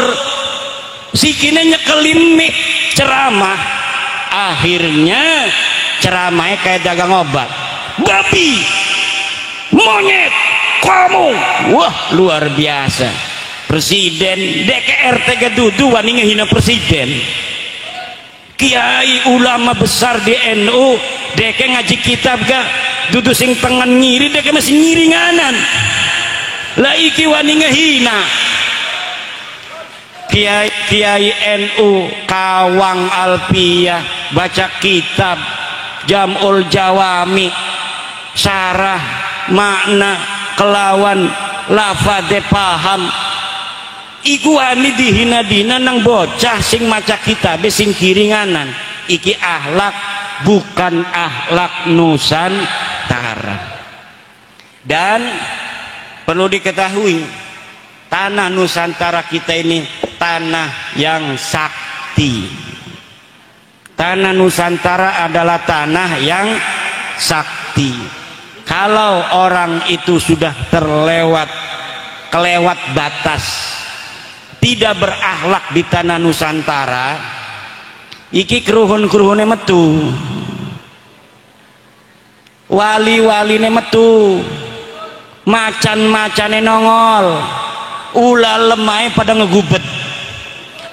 Sikine nyekelin mik ceramah. Akhirnya ceramahnya kayak dagang obat. Babi, monyet, kamu, wah luar biasa. Presiden DKR tega dudu wani ngehina presiden. Kiai ulama besar di NU deke ngaji kitab ga dudu sing tengen ngiri, deke masih ngiri nganan. Lah iki wani ngehina. Kiai NU Kawang Alpiyah baca kitab Jam'ul Jawami, syarah makna kelawan lafadze paham. Iku wani dihina-dina nang bocah sing maca kitab sing kiri nganan. Iki akhlak bukan akhlak Nusantara. Dan perlu diketahui, tanah Nusantara kita ini tanah yang sakti. Tanah Nusantara adalah tanah yang sakti. Kalau orang itu sudah kelewat batas, tidak berakhlak di tanah Nusantara, iki keruhun-keruhune metu, wali-waline metu, macan-macane nongol, ulah lemai pada ngegubet.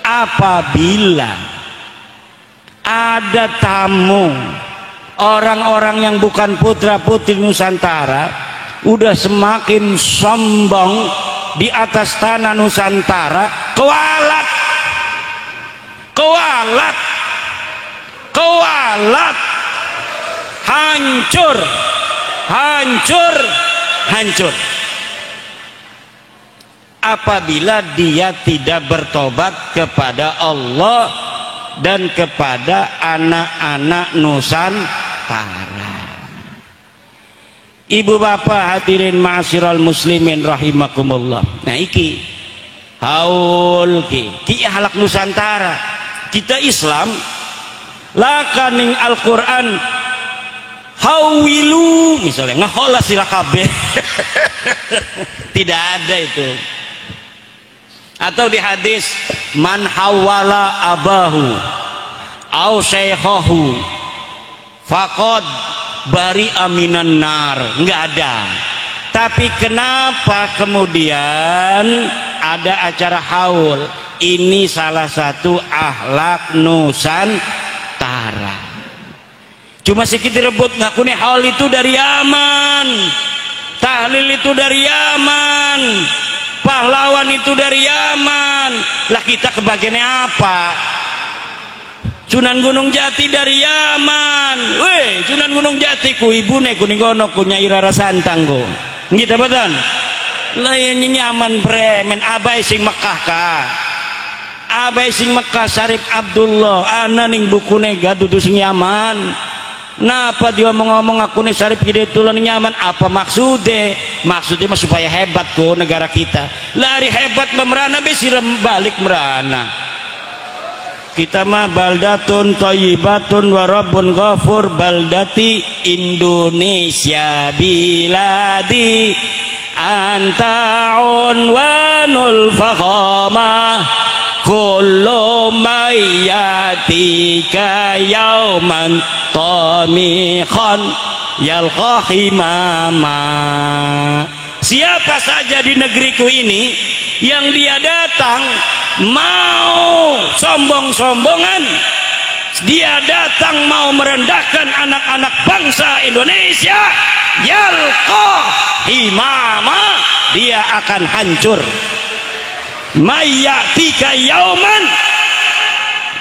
Apabila ada tamu orang-orang yang bukan putra putri Nusantara udah semakin sombong di atas tanah Nusantara, kewalat, hancur. Apabila dia tidak bertobat kepada Allah dan kepada anak-anak Nusantara. Ibu bapak hadirin ma'asyiral muslimin rahimakumullah. Nah iki haul ki akhlak Nusantara. Kita Islam lakaning Al-Qur'an hawilu misalnya ngahola sira kabeh. Tidak ada itu. Atau di hadis man hawala abahu au syekhahu faqad bari aminan nar, nggak ada. Tapi kenapa kemudian ada acara haul? Ini salah satu akhlak Nusantara. Cuma sedikit rebut ngaku nih haul itu dari Yaman, tahlil itu dari Yaman, pahlawan itu dari Yaman. Lah kita kebagiannya apa? Sunan Gunung Jati dari Yaman. Weh, Sunan Gunung Jati ku ibune kuning gono ku Nyai Rara Santang ku. Gitu betul. Lain ini aman premen abai sing Mekah ka. Abai sing Mekah Syarif Abdullah ana ning bukune gadudu sing Yaman. Napa dia ngomong aku nih Syarif Hidayatullah nyaman? Apa maksudnya? Maksudnya mah supaya hebat ku negara kita. Lari hebat memerana besir balik merana. Kita mah baldatun thayyibatun wa rabbun ghafur baldati Indonesia biladi anta unwanul fakhamah kullu mayyatika yauman tamikhan yalqa himama. Siapa saja di negeriku ini yang dia datang mau sombong-sombongan, dia datang mau merendahkan anak-anak bangsa Indonesia, yalqa himama, dia akan hancur. Mayyatika yauman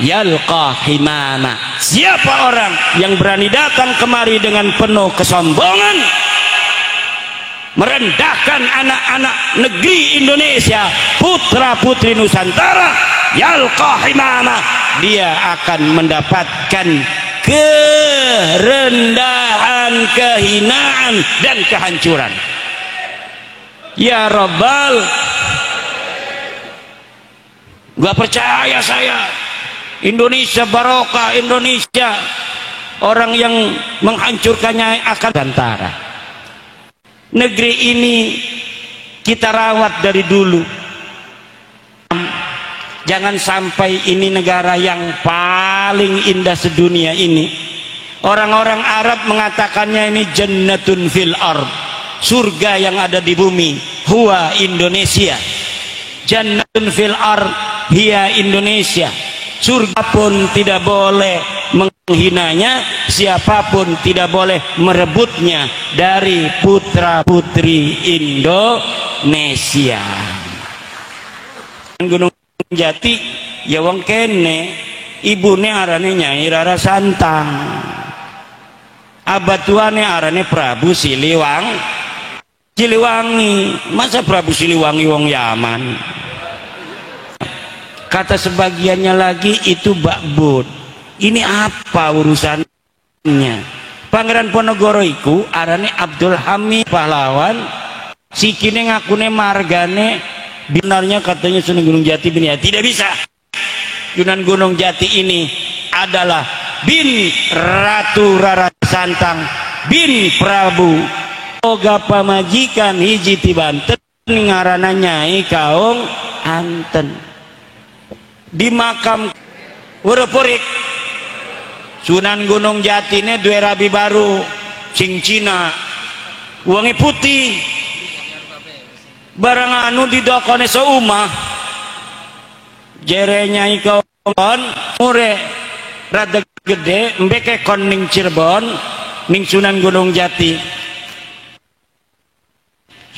yalqa himama. Siapa orang yang berani datang kemari dengan penuh kesombongan, merendahkan anak-anak negeri Indonesia, putra putri Nusantara, yalqa himama, dia akan mendapatkan kerendahan, kehinaan dan kehancuran. Ya Rabbal, gak percaya saya Indonesia barokah, Indonesia orang yang menghancurkannya akan Nusantara. Negeri ini kita rawat dari dulu. Jangan sampai ini negara yang paling indah sedunia ini. Orang-orang Arab mengatakannya ini jannatun fil ard, surga yang ada di bumi. Huwa Indonesia. Jannatun fil ard hiya Indonesia. Surga pun tidak boleh menghinanya, siapapun tidak boleh merebutnya dari putra putri Indonesia. Gunung Jati ya wong kene, ibune arane Nyai Rara Santang, abatuane arane Prabu Siliwangi. Masa Prabu Siliwangi wong Yaman? Kata sebagiannya lagi itu bakbut. Ini apa urusannya? Pangeran Ponorogo iku arane Abdul Hamid pahlawan, sikine ngakune margane, binarnya katanya Sunan Gunung Jati bin ya. Tidak bisa. Sunan Gunung Jati ini adalah bin Ratu Rara Santang bin Prabu Oga pamajikan hiji ti Banten ngarana Nyai Kaung Anten. Di makam Wurepurik Sunan Gunung Jati ini dua rabi baru sing Cina uangnya putih barang anu di dokone seumah jerenya ikon mure rada gede mbeke kon ning Cirebon ning Sunan Gunung Jati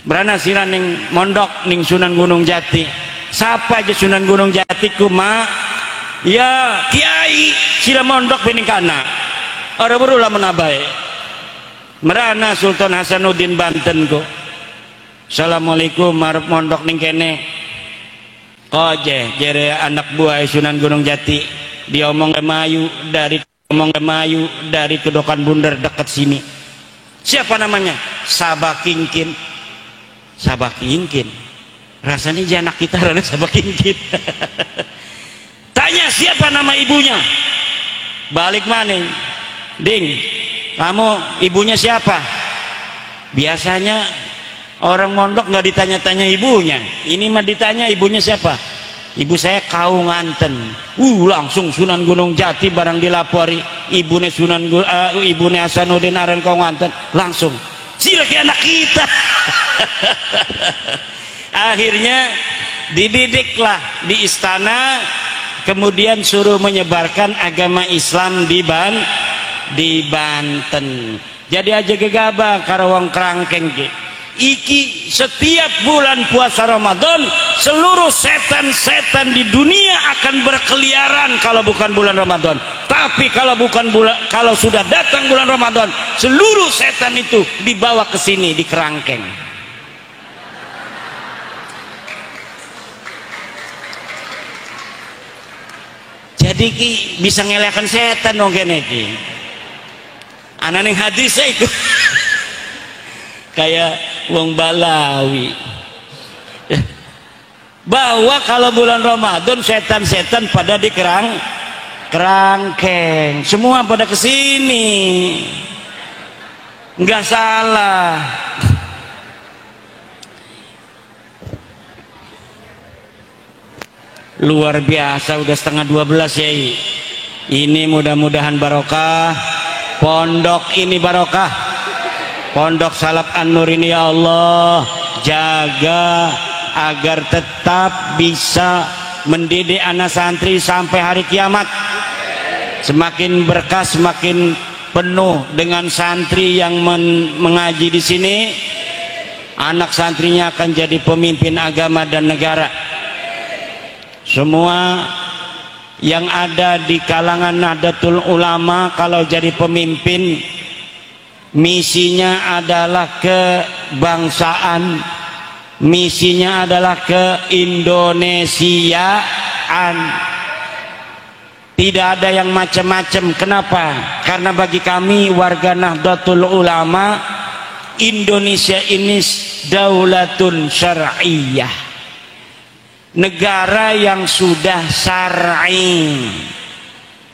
berana sira ning mondok ning Sunan Gunung Jati. Siapa aja Sunan Gunung Jati kuma ya kiai sila mondok peningkana orang berulah menabai merana Sultan Hasanuddin Banten ko. Assalamualaikum marep mondok ning kene oje jere anak buah Sunan Gunung Jati diomong Mayu dari Kedokan Bundar dekat sini. Siapa namanya? Sabakingkin. Rasanya janak kita rada Sabakingkin. Tanya siapa nama ibunya? Balik mana? Ding, kamu ibunya siapa? Biasanya orang mondok nggak ditanya-tanya ibunya. Ini mah ditanya ibunya siapa? Ibu saya Kaung Anten. Langsung Sunan Gunung Jati barang dilapori ibune ibune Hasanuddin Aren Kaung Anten langsung. Silaki anak kita. Akhirnya dididiklah di istana, kemudian suruh menyebarkan agama Islam di Banten. Jadi aja gegabah karo wong krangkeng iki setiap bulan puasa Ramadan seluruh setan-setan di dunia akan berkeliaran kalau bukan bulan Ramadan. Tapi kalau sudah datang bulan Ramadan seluruh setan itu dibawa ke sini di kerangkeng. Jadi bisa ngelakkan setan dong kene iki. Ana ning hadis itu kayak wong Balawi. Bahwa kalau bulan Ramadan setan-setan pada di kerangkeng, semua pada kesini. Nggak salah. luar biasa, udah setengah 12 ya. Ini mudah-mudahan barokah, pondok ini barokah, pondok Salaf An-Nur ini ya Allah jaga agar tetap bisa mendidik anak santri sampai hari kiamat. Semakin berkah, semakin penuh dengan santri yang mengaji di sini, anak santrinya akan jadi pemimpin agama dan negara. Semua yang ada di kalangan Nahdlatul Ulama kalau jadi pemimpin, misinya adalah kebangsaan, misinya adalah keindonesiaan. Tidak ada yang macam-macam. Kenapa? Karena bagi kami warga Nahdlatul Ulama, Indonesia ini daulatun syar'iyah, negara yang sudah syar'i.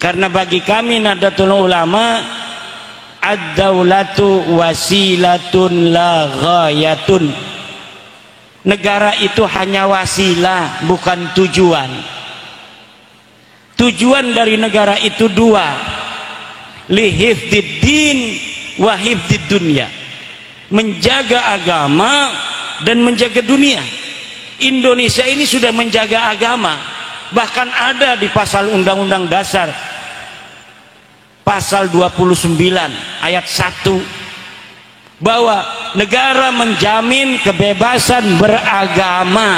Karena bagi kami Nahdlatul Ulama, ad-daulatu wasilatun la ghayatun. Negara itu hanya wasilah, bukan tujuan. Tujuan dari negara itu dua, li hifdzid din wa hifdzid dunya, menjaga agama dan menjaga dunia. Indonesia ini sudah menjaga agama, bahkan ada di pasal Undang-Undang Dasar pasal 29 ayat 1 bahwa negara menjamin kebebasan beragama.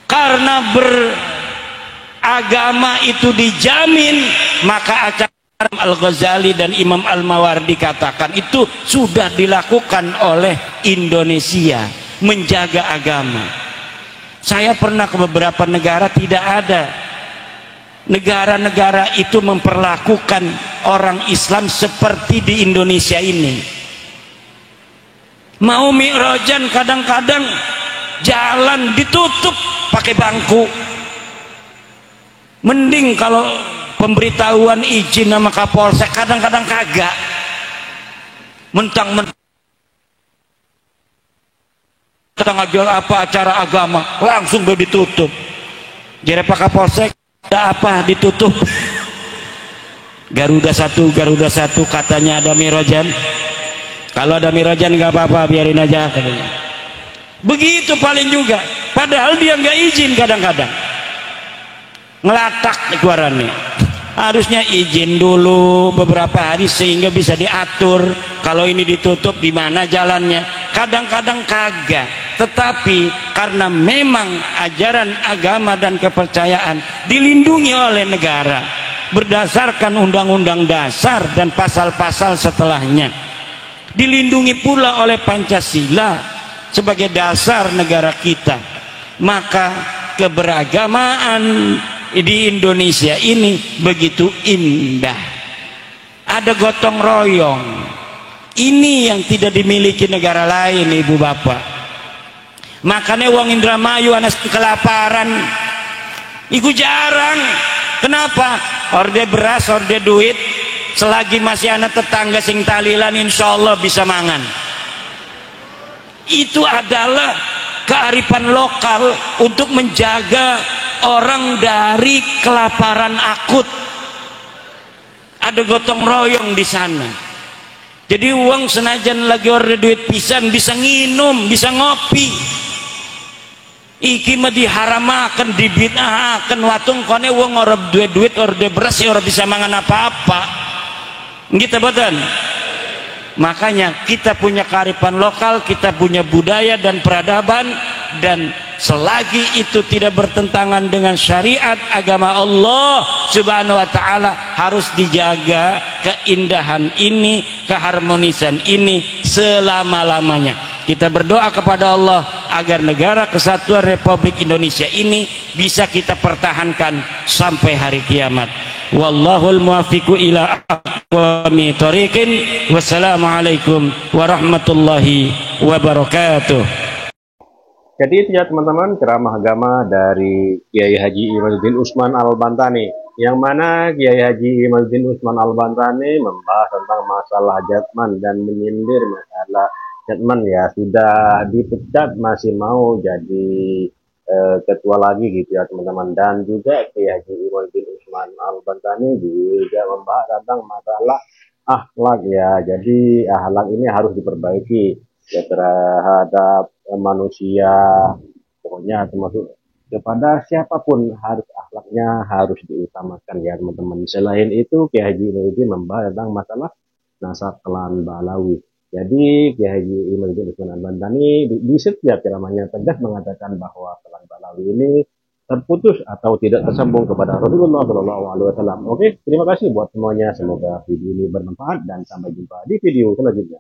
Karena beragama itu dijamin, maka acara Al-Ghazali dan Imam Al-Mawardi katakan itu sudah dilakukan oleh Indonesia, menjaga agama. Saya pernah ke beberapa negara, tidak ada negara-negara itu memperlakukan orang Islam seperti di Indonesia ini. Mau mi'rajan kadang-kadang jalan ditutup pakai bangku. Mending kalau pemberitahuan izin sama Kapolsek, kadang-kadang kagak. Mentang-mentang ngajar apa acara agama langsung udah ditutup. Jadi Pak Kapolsek, ada apa ditutup? Garuda satu katanya ada mi'rajan. Kalau ada mi'rajan nggak apa-apa, biarin aja katanya. Begitu paling juga, padahal dia nggak izin, kadang-kadang ngelatak keluarannya. Harusnya izin dulu beberapa hari sehingga bisa diatur. Kalau ini ditutup di mana jalannya? Kadang-kadang kagak. Tetapi karena memang ajaran agama dan kepercayaan dilindungi oleh negara berdasarkan Undang-Undang Dasar dan pasal-pasal setelahnya, dilindungi pula oleh Pancasila sebagai dasar negara kita, maka keberagamaan di Indonesia ini begitu indah. Ada gotong royong. Ini yang tidak dimiliki negara lain, ibu bapak. Makanya wong Indramayu anak kelaparan iku jarang. Kenapa? Orde beras, orde duit, selagi masih anak tetangga sing talilan, insya Allah bisa mangan. Itu adalah kearifan lokal untuk menjaga orang dari kelaparan akut. Ada gotong royong di sana. Jadi uang senajan lagi orde duit pisan bisa nginum, bisa ngopi. Iki mah diharamakan, dibid'ahaken, watung kone uang orde duit orde beras ya ora bisa mangan apa-apa. Gitu betul. Makanya kita punya kearifan lokal, kita punya budaya dan peradaban, dan selagi itu tidak bertentangan dengan syariat agama Allah Subhanahu wa ta'ala, harus dijaga keindahan ini, keharmonisan ini selama-lamanya. Kita berdoa kepada Allah agar negara kesatuan Republik Indonesia ini bisa kita pertahankan sampai hari kiamat. Wallahul muwaffiqu ila aqwamit thoriqin. Wassalamualaikum warahmatullahi wabarakatuh. Jadi itu ya teman-teman, ceramah agama dari Kiai Haji Imaduddin Usman Al-Bantani, yang mana Kiai Haji Imaduddin Usman Al-Bantani membahas tentang masalah jatman dan menyindir masalah jatman, ya sudah dipecat masih mau jadi ketua lagi gitu ya teman-teman. Dan juga Kiai Haji Imaduddin Usman Al-Bantani juga membahas tentang masalah akhlak ya. Jadi akhlak ini harus diperbaiki ya terhadap manusia, pokoknya termasuk kepada siapapun harus akhlaknya harus diutamakan ya teman-teman. Selain itu Kiai Haji Imaduddin membahas tentang masalah nasab klan Balawi. Jadi Kiai Haji Imaduddin Usman Al-Bantani di setiap ceramahnya tegas mengatakan bahwa klan Balawi ini terputus atau tidak tersambung kepada Rasulullah Shallallahu Alaihi Wasallam. Oke, terima kasih buat semuanya. Semoga video ini bermanfaat dan sampai jumpa di video selanjutnya.